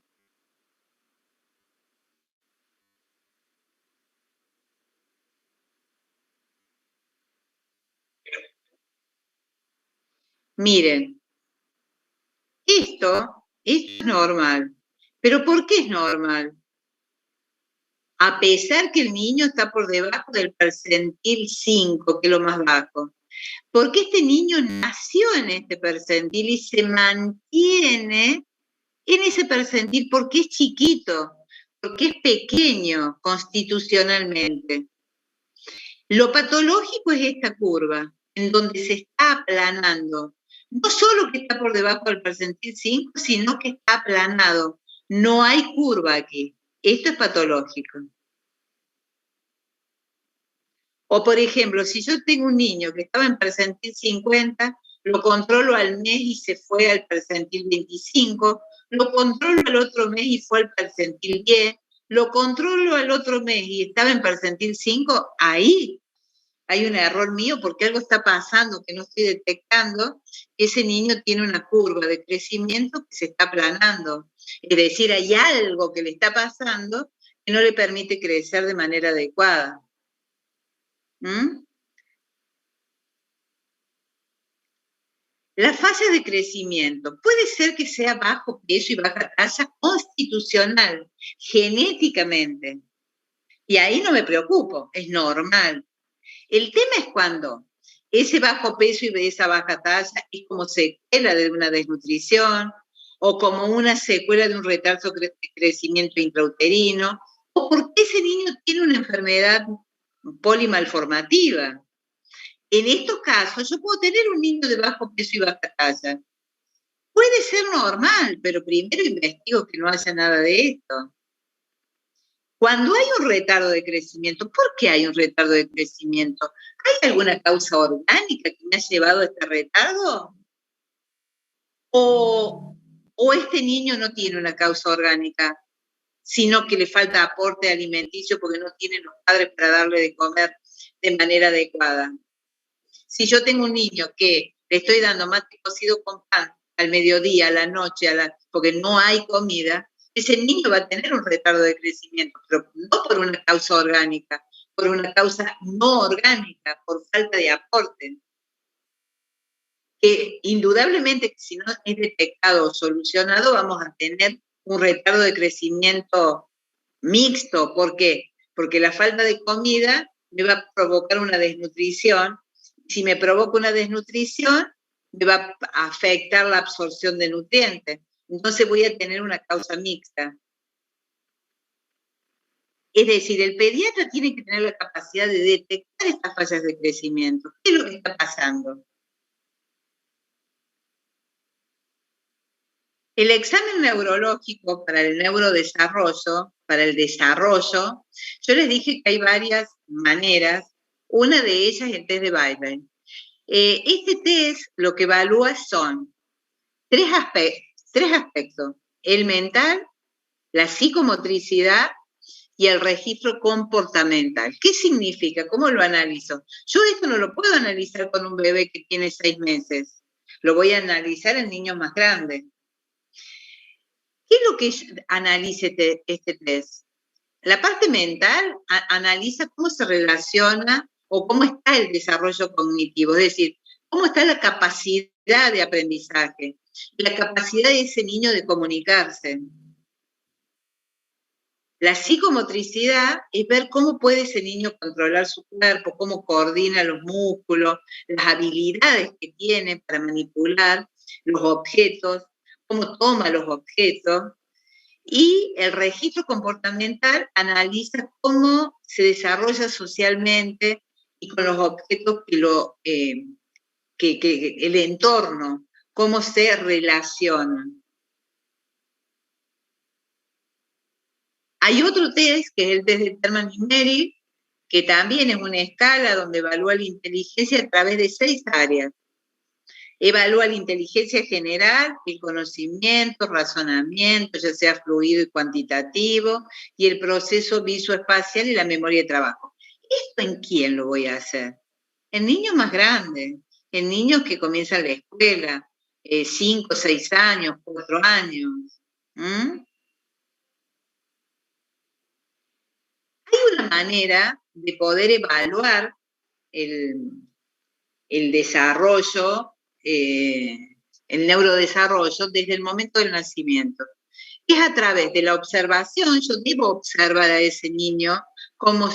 Miren, esto es normal. ¿Pero por qué es normal? A pesar que el niño está por debajo del percentil 5, que es lo más bajo. Porque este niño nació en este percentil y se mantiene en ese percentil porque es chiquito, porque es pequeño constitucionalmente. Lo patológico es esta curva, en donde se está aplanando. No solo que está por debajo del percentil 5, sino que está aplanado. No hay curva aquí. Esto es patológico. O, por ejemplo, si yo tengo un niño que estaba en percentil 50, lo controlo al mes y se fue al percentil 25, lo controlo al otro mes y fue al percentil 10, lo controlo al otro mes y estaba en percentil 5, ahí hay un error mío porque algo está pasando que no estoy detectando. Ese niño tiene una curva de crecimiento que se está aplanando. Es decir, hay algo que le está pasando que no le permite crecer de manera adecuada. Las fases de crecimiento. Puede ser que sea bajo peso y baja talla constitucional, genéticamente. Y ahí no me preocupo, es normal. El tema es cuando ese bajo peso y esa baja talla es como secuela de una desnutrición o como una secuela de un retraso de crecimiento intrauterino o porque ese niño tiene una enfermedad polimalformativa. En estos casos yo puedo tener un niño de bajo peso y baja talla. Puede ser normal, pero primero investigo que no haya nada de esto. Cuando hay un retardo de crecimiento, ¿por qué hay un retardo de crecimiento? ¿Hay alguna causa orgánica que me ha llevado a este retardo? ¿O este niño no tiene una causa orgánica, sino que le falta aporte alimenticio porque no tienen los padres para darle de comer de manera adecuada? Si yo tengo un niño que le estoy dando mate cocido con pan al mediodía, a la noche, porque no hay comida, ese niño va a tener un retardo de crecimiento, pero no por una causa orgánica, por una causa no orgánica, por falta de aporte. Que indudablemente, si no es detectado o solucionado, vamos a tener un retardo de crecimiento mixto. ¿Por qué? Porque la falta de comida me va a provocar una desnutrición. Si me provoca una desnutrición, me va a afectar la absorción de nutrientes. Entonces voy a tener una causa mixta. Es decir, el pediatra tiene que tener la capacidad de detectar estas fallas de crecimiento. ¿Qué es lo que está pasando? El examen neurológico para el neurodesarrollo, para el desarrollo, yo les dije que hay varias maneras. Una de ellas es el test de Bailey. Este test lo que evalúa son tres aspectos: el mental, la psicomotricidad y el registro comportamental. ¿Qué significa? ¿Cómo lo analizo? Yo esto no lo puedo analizar con un bebé que tiene 6 meses. Lo voy a analizar en niños más grandes. ¿Qué es lo que analiza este test? La parte mental analiza cómo se relaciona o cómo está el desarrollo cognitivo, es decir, cómo está la capacidad de aprendizaje, la capacidad de ese niño de comunicarse. La psicomotricidad es ver cómo puede ese niño controlar su cuerpo, cómo coordina los músculos, las habilidades que tiene para manipular los objetos, cómo toma los objetos. Y el registro comportamental analiza cómo se desarrolla socialmente y con los objetos que el entorno, cómo se relacionan. Hay otro test, que es el test de Terman-Ismeri, que también es una escala donde evalúa la inteligencia a través de 6 áreas. Evalúa la inteligencia general, el conocimiento, razonamiento, ya sea fluido y cuantitativo, y el proceso visoespacial y la memoria de trabajo. ¿Esto en quién lo voy a hacer? En niños más grandes, en niños que comienzan la escuela, 5, 6 años, 4 años. Hay una manera de poder evaluar el desarrollo, el neurodesarrollo desde el momento del nacimiento. Es a través de la observación. Yo debo observar a ese niño cómo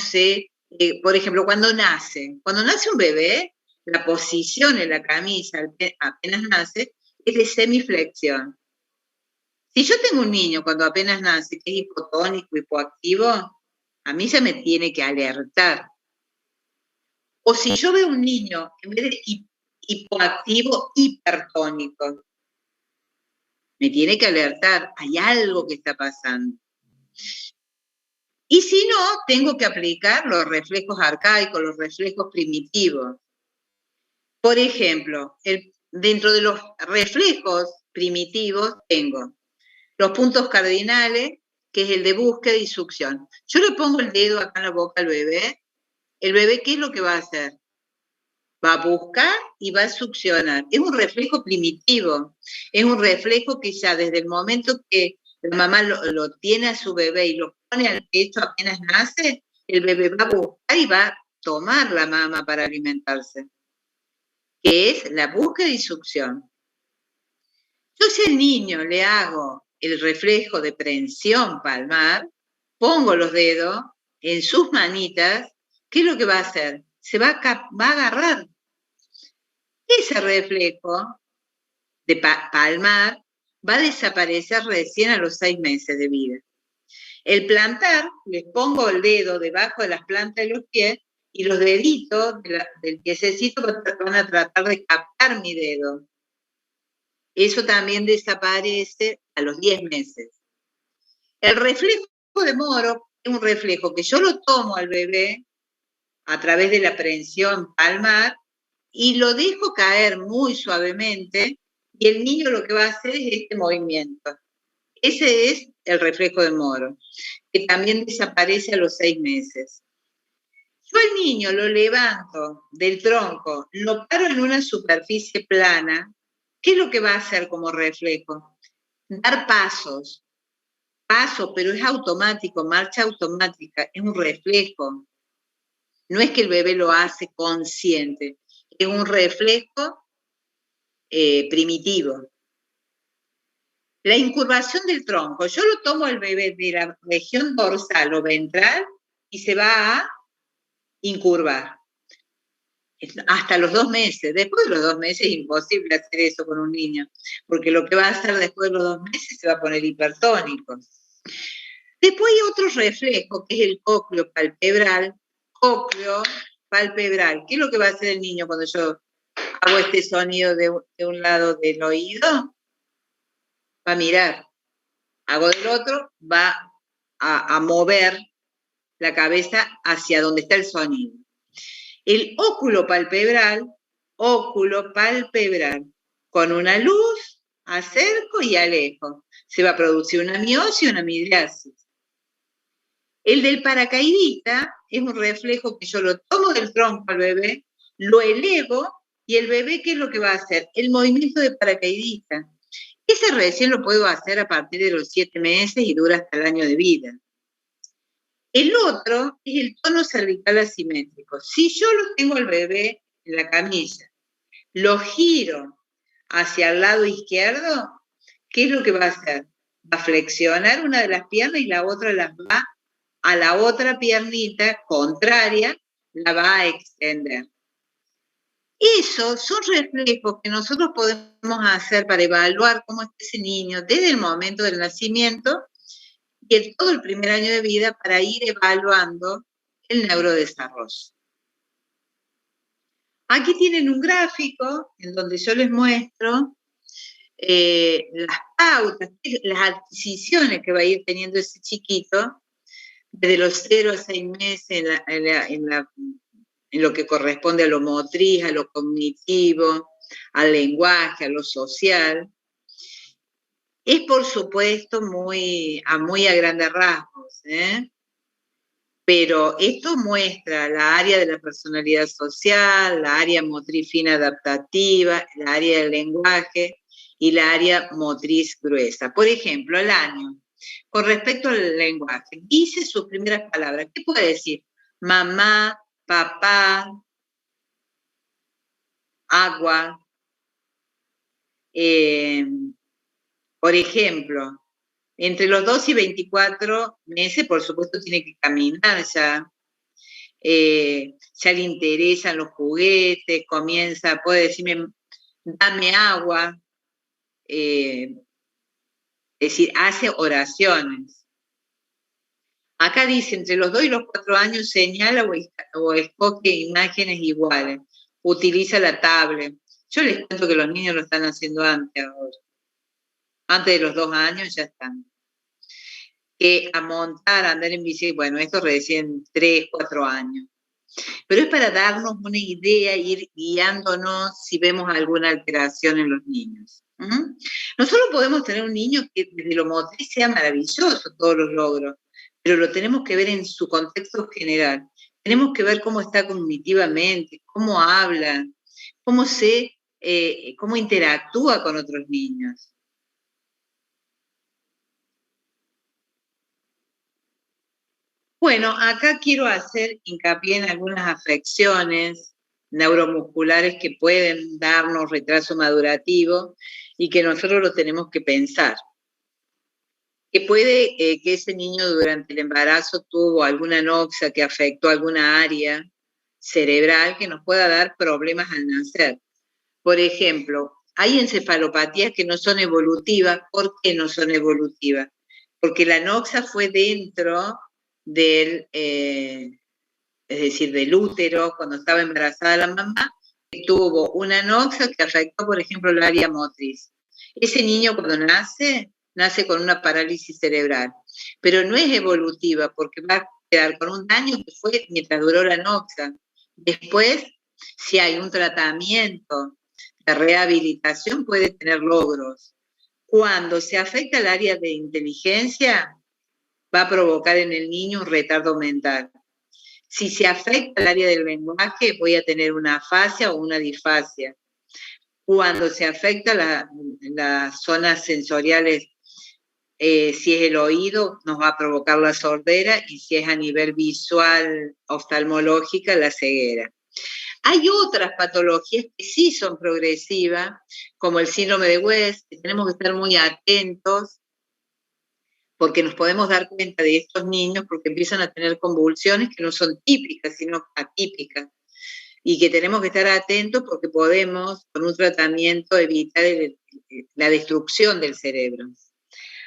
por ejemplo, cuando nace un bebé, la posición en la camilla apenas nace es de semiflexión. Si yo tengo un niño cuando apenas nace que es hipotónico, hipoactivo, a mí se me tiene que alertar. O si yo veo un niño, en vez de hipoactivo, hipertónico, me tiene que alertar, hay algo que está pasando. Y si no, tengo que aplicar los reflejos arcaicos, los reflejos primitivos. Por ejemplo, dentro de los reflejos primitivos tengo los puntos cardinales, que es el de búsqueda y succión. Yo le pongo el dedo acá en la boca al bebé. ¿El bebé qué es lo que va a hacer? Va a buscar y va a succionar. Es un reflejo primitivo. Es un reflejo que ya desde el momento que la mamá lo tiene a su bebé y lo pone al pecho apenas nace, el bebé va a buscar y va a tomar la mama para alimentarse, que es la búsqueda y succión. Yo si al niño le hago el reflejo de prensión palmar, pongo los dedos en sus manitas, ¿qué es lo que va a hacer? Se va a agarrar. Ese reflejo de palmar va a desaparecer recién a los 6 meses de vida. El plantar, les pongo el dedo debajo de las plantas de los pies y los deditos del piececito van a tratar de captar mi dedo. Eso también desaparece a los 10 meses. El reflejo de Moro es un reflejo que yo lo tomo al bebé a través de la prensión palmar y lo dejo caer muy suavemente y el niño lo que va a hacer es este movimiento. Ese es el reflejo de Moro, que también desaparece a los 6 meses. Yo al niño lo levanto del tronco, lo paro en una superficie plana. ¿Qué es lo que va a hacer como reflejo? Dar pasos, pero es automático, marcha automática, es un reflejo. No es que el bebé lo hace consciente, es un reflejo primitivo. La incurvación del tronco, yo lo tomo al bebé de la región dorsal o ventral y se va a incurvar. Hasta los 2 meses. Después de los 2 meses es imposible hacer eso con un niño, porque lo que va a hacer después de los 2 meses se va a poner hipertónico. Después hay otro reflejo, que es el cócleo palpebral. Cócleo palpebral. ¿Qué es lo que va a hacer el niño cuando yo hago este sonido de un lado del oído? Va a mirar. Hago del otro, va a mover la cabeza hacia donde está el sonido. El óculo palpebral, con una luz, acerco y alejo. Se va a producir una miosis y una midriasis. El del paracaidista es un reflejo que yo lo tomo del tronco al bebé, lo elevo y el bebé, ¿qué es lo que va a hacer? El movimiento de paracaidista. Ese recién lo puedo hacer a partir de los 7 meses y dura hasta el año de vida. El otro es el tono cervical asimétrico. Si yo lo tengo al bebé en la camilla, lo giro hacia el lado izquierdo, ¿qué es lo que va a hacer? Va a flexionar una de las piernas y la otra las va a la otra piernita contraria, la va a extender. Esos son reflejos que nosotros podemos hacer para evaluar cómo está ese niño desde el momento del nacimiento y todo el primer año de vida para ir evaluando el neurodesarrollo. Aquí tienen un gráfico en donde yo les muestro las pautas, las adquisiciones que va a ir teniendo ese chiquito desde los 0 a 6 meses en lo que corresponde a lo motriz, a lo cognitivo, al lenguaje, a lo social. Es, por supuesto, muy a grandes rasgos, pero esto muestra la área de la personalidad social, la área motriz fina adaptativa, la área del lenguaje y la área motriz gruesa. Por ejemplo, el año, con respecto al lenguaje, dice sus primeras palabras. ¿Qué puede decir? Mamá, papá, agua. Por ejemplo, entre los 2 y 24 meses, por supuesto, tiene que caminar ya. Ya le interesan los juguetes, puede decirme, dame agua. Es decir, hace oraciones. Acá dice, entre los 2 y los 4 años señala o escoge imágenes iguales. Utiliza la tablet. Yo les cuento que los niños lo están haciendo antes ahora. Antes de los 2 años ya están. Que a montar, a andar en bici, bueno, esto recién 3, 4 años. Pero es para darnos una idea, ir guiándonos si vemos alguna alteración en los niños. Nosotros podemos tener un niño que desde lo motriz sea maravilloso, todos los logros, pero lo tenemos que ver en su contexto general. Tenemos que ver cómo está cognitivamente, cómo habla, cómo interactúa con otros niños. Bueno, acá quiero hacer hincapié en algunas afecciones neuromusculares que pueden darnos retraso madurativo y que nosotros lo tenemos que pensar. Que puede que ese niño durante el embarazo tuvo alguna anoxia que afectó alguna área cerebral que nos pueda dar problemas al nacer. Por ejemplo, hay encefalopatías que no son evolutivas. ¿Por qué no son evolutivas? Porque la anoxia fue dentro del, es decir, del útero, cuando estaba embarazada la mamá, que tuvo una anoxia que afectó, por ejemplo, el área motriz. Ese niño cuando nace con una parálisis cerebral, pero no es evolutiva porque va a quedar con un daño que fue mientras duró la anoxia. Después, si hay un tratamiento de rehabilitación, puede tener logros. Cuando se afecta el área de inteligencia, va a provocar en el niño un retardo mental. Si se afecta el área del lenguaje, voy a tener una afasia o una disfasia. Cuando se afecta las zonas sensoriales, si es el oído, nos va a provocar la sordera, y si es a nivel visual oftalmológica, la ceguera. Hay otras patologías que sí son progresivas, como el síndrome de West, que tenemos que estar muy atentos, porque nos podemos dar cuenta de estos niños porque empiezan a tener convulsiones que no son típicas, sino atípicas, y que tenemos que estar atentos porque podemos, con un tratamiento, evitar la destrucción del cerebro.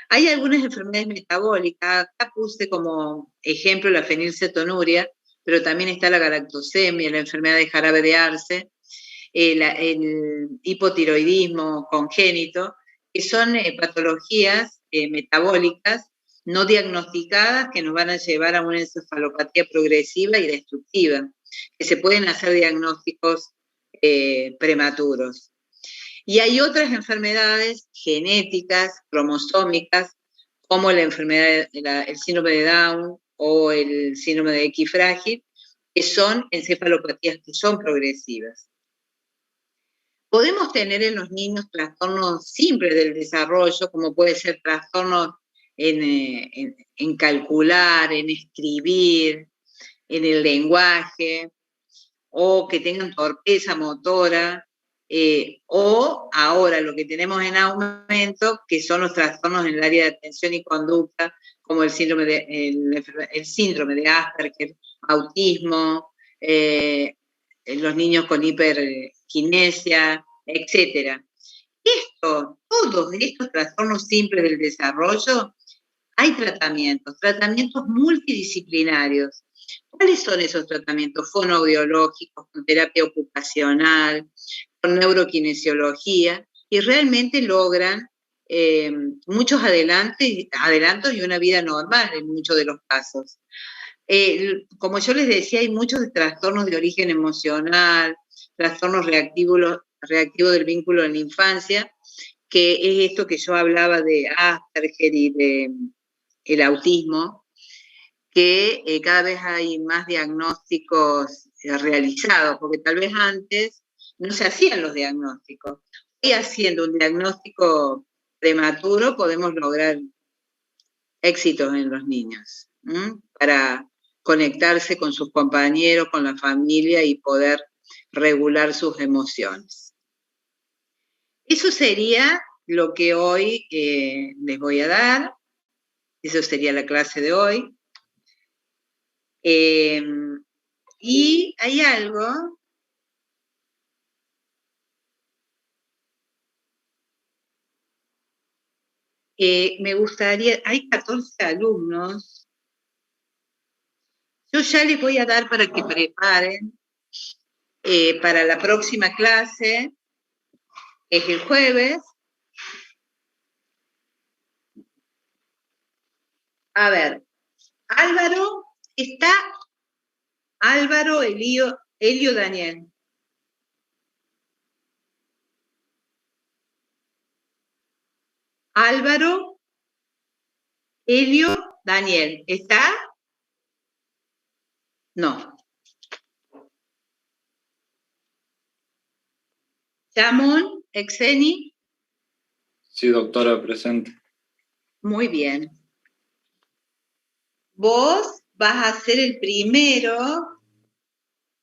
Hay algunas enfermedades metabólicas, acá puse como ejemplo la fenilcetonuria, pero también está la galactosemia, la enfermedad de jarabe de arce, el hipotiroidismo congénito, que son patologías metabólicas no diagnosticadas que nos van a llevar a una encefalopatía progresiva y destructiva, que se pueden hacer diagnósticos prematuros. Y hay otras enfermedades genéticas, cromosómicas, como la enfermedad, el síndrome de Down o el síndrome de X frágil, que son encefalopatías que son progresivas. Podemos tener en los niños trastornos simples del desarrollo, como puede ser trastornos en calcular, en escribir, en el lenguaje, o que tengan torpeza motora, o ahora lo que tenemos en aumento, que son los trastornos en el área de atención y conducta, como el síndrome de Asperger, autismo, los niños con hiperquinesia, etc. Todos estos trastornos simples del desarrollo, hay tratamientos multidisciplinarios. ¿Cuáles son esos tratamientos? Fonoaudiológicos, con terapia ocupacional, con neurokinesiología, y realmente logran muchos adelantos y una vida normal en muchos de los casos. Como yo les decía, hay muchos trastornos de origen emocional, trastornos reactivos del vínculo en la infancia, que es esto que yo hablaba de Asperger y de el autismo, que cada vez hay más diagnósticos realizados, porque tal vez antes no se hacían los diagnósticos. Hoy, haciendo un diagnóstico prematuro, podemos lograr éxitos en los niños, para conectarse con sus compañeros, con la familia y poder regular sus emociones. Eso sería lo que hoy les voy a dar. Eso sería la clase de hoy. Y hay algo me gustaría, hay 14 alumnos. Yo ya les voy a dar para que preparen para la próxima clase, es el jueves. A ver, Álvaro está Álvaro, Elio, Daniel. Álvaro, Elio, Daniel. ¿Está? No. Chamón, Exeni. Sí, doctora, presente. Muy bien. Vos vas a ser el primero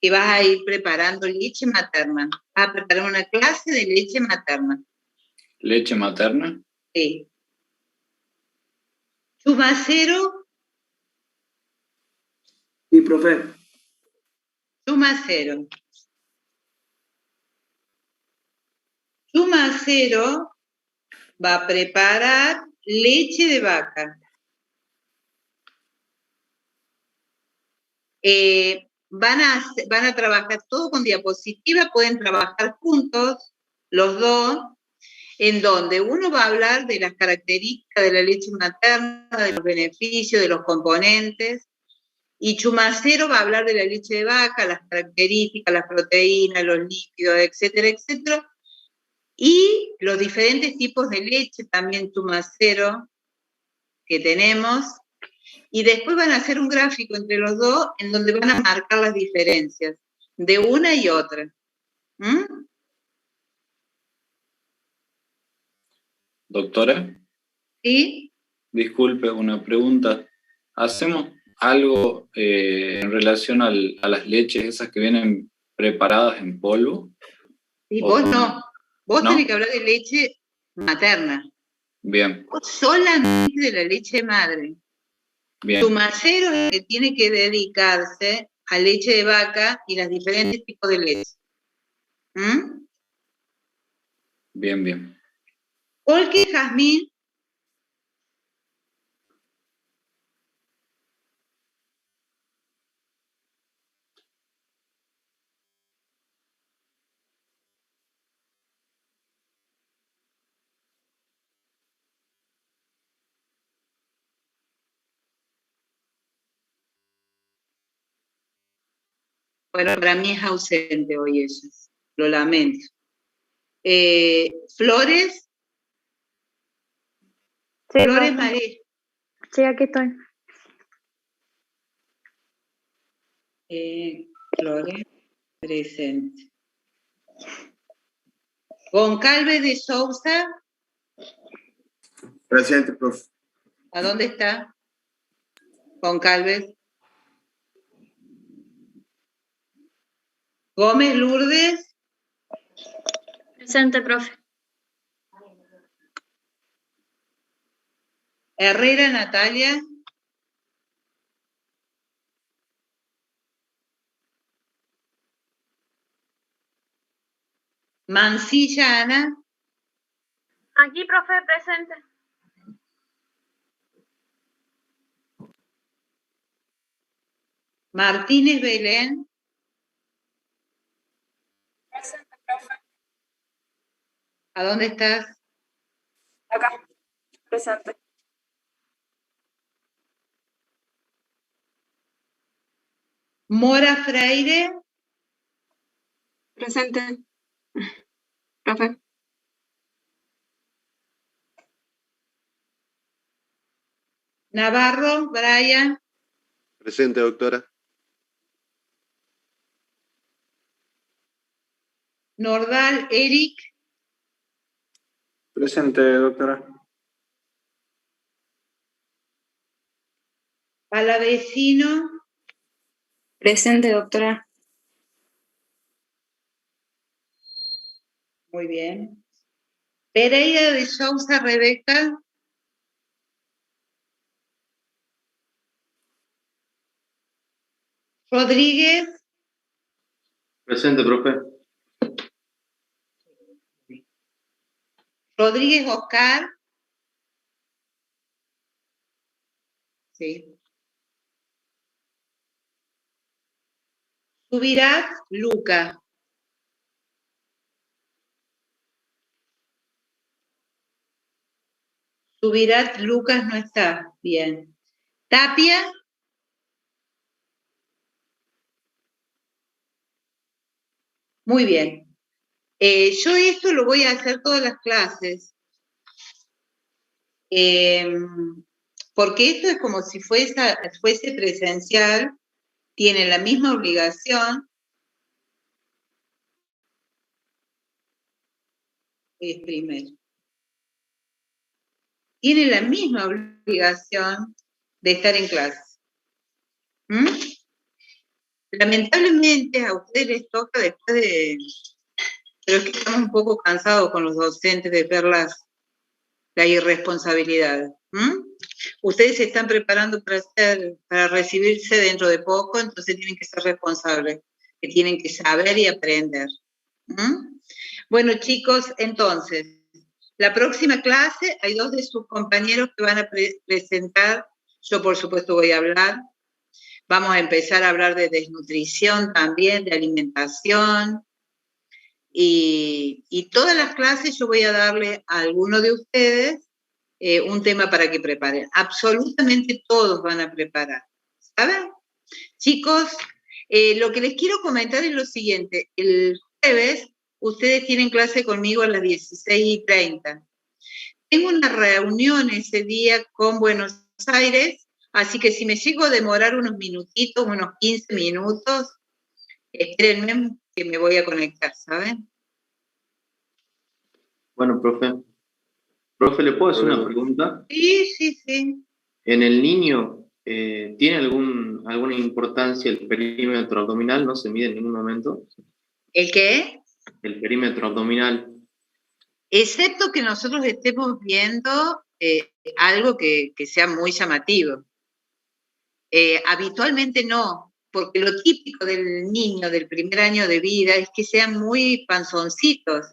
que vas a ir preparando leche materna. Vas a preparar una clase de leche materna. ¿Leche materna? Sí. Chumacero. Sí, profe. Chumacero. Chumacero va a preparar leche de vaca. Van a trabajar todo con diapositiva, pueden trabajar juntos, los dos, en donde uno va a hablar de las características de la leche materna, de los beneficios, de los componentes, y Chumacero va a hablar de la leche de vaca, las características, las proteínas, los líquidos, etcétera, etcétera, y los diferentes tipos de leche, también Chumacero, que tenemos, y después van a hacer un gráfico entre los dos en donde van a marcar las diferencias de una y otra. ¿Mm? Doctora. ¿Sí? Disculpe, una pregunta. ¿Hacemos algo en relación a las leches esas que vienen preparadas en polvo? Y vos no. Vos ¿No? tenés que hablar de leche materna. Bien. Vos solamente de la leche madre. Bien. Chumacero es el que tiene que dedicarse a leche de vaca y los diferentes tipos de leche. ¿Mm? Bien, bien. Porque Jazmín. Bueno, para mí es ausente hoy ella. Lo lamento. Flores. Sí, Flores profe. María. Sí, aquí estoy. Flores, presente. Goncalves de Sousa. Presente, profe. ¿A dónde está? Goncalves. Gómez Lourdes. Presente, profe. Herrera Natalia. Mancilla Ana. Aquí, profe, presente. Martínez Belén. Presente, profe. ¿A dónde estás? Acá, presente. Mora Freire. Presente, profe. Navarro, Brian. Presente, doctora. Nordal, Eric. Presente, doctora. Palavecino. Presente, doctora. Muy bien. Pereira de Sousa, Rebeca. Rodríguez. Presente, profe. Rodríguez Oscar. Sí. Subirás, Luca. Subirás, Lucas no está. Bien. Tapia. Muy bien. Yo esto lo voy a hacer todas las clases. Porque esto es como si fuese presencial, tienen la misma obligación. Primero. Tienen la misma obligación de estar en clase. Lamentablemente a ustedes les toca después de... Pero es que estamos un poco cansados con los docentes de ver la irresponsabilidad. Ustedes se están preparando para recibirse dentro de poco, entonces tienen que ser responsables, que tienen que saber y aprender. Bueno, chicos, entonces, la próxima clase hay 2 de sus compañeros que van a presentar, yo por supuesto voy a hablar, vamos a empezar a hablar de desnutrición también, de alimentación, y todas las clases yo voy a darle a alguno de ustedes un tema para que preparen. Absolutamente todos van a preparar, ¿saben? Chicos, lo que les quiero comentar es lo siguiente. El jueves ustedes tienen clase conmigo a las 16:30. Tengo una reunión ese día con Buenos Aires, así que si me llego a demorar unos minutitos, unos 15 minutos, espérenme que me voy a conectar, ¿saben? Bueno, profe. Profe, ¿le puedo hacer una pregunta? Sí. ¿En el niño tiene alguna importancia el perímetro abdominal? ¿No se mide en ningún momento? ¿El qué? El perímetro abdominal. Excepto que nosotros estemos viendo algo que sea muy llamativo. Habitualmente no, porque lo típico del niño del primer año de vida es que sean muy panzoncitos,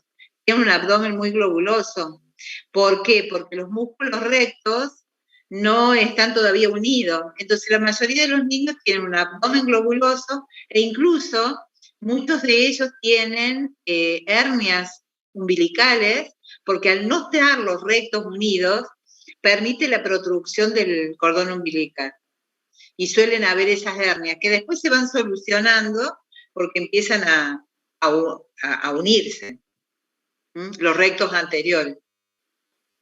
tienen un abdomen muy globuloso. ¿Por qué? Porque los músculos rectos no están todavía unidos. Entonces la mayoría de los niños tienen un abdomen globuloso e incluso muchos de ellos tienen hernias umbilicales, porque al no estar los rectos unidos, permite la protrucción del cordón umbilical. Y suelen haber esas hernias que después se van solucionando porque empiezan a unirse los rectos anteriores.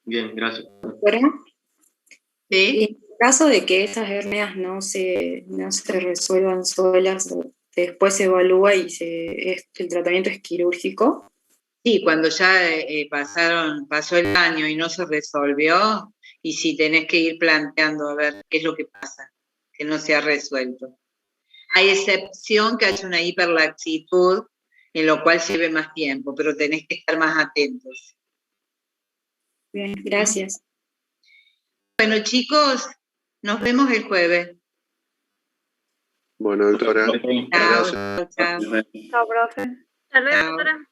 Bien, gracias. ¿Sí? En caso de que estas hernias no se resuelvan solas, después se evalúa y el tratamiento es quirúrgico. Sí, cuando ya pasó el año y no se resolvió, y si tenés que ir planteando a ver qué es lo que pasa, que no se ha resuelto. Hay excepción que haya una hiperlaxitud, en lo cual lleve más tiempo, pero tenés que estar más atentos. Bien, gracias. Bueno, chicos, nos vemos el jueves. Bueno, doctora. Chao. Chao, profe. Hasta luego, doctora.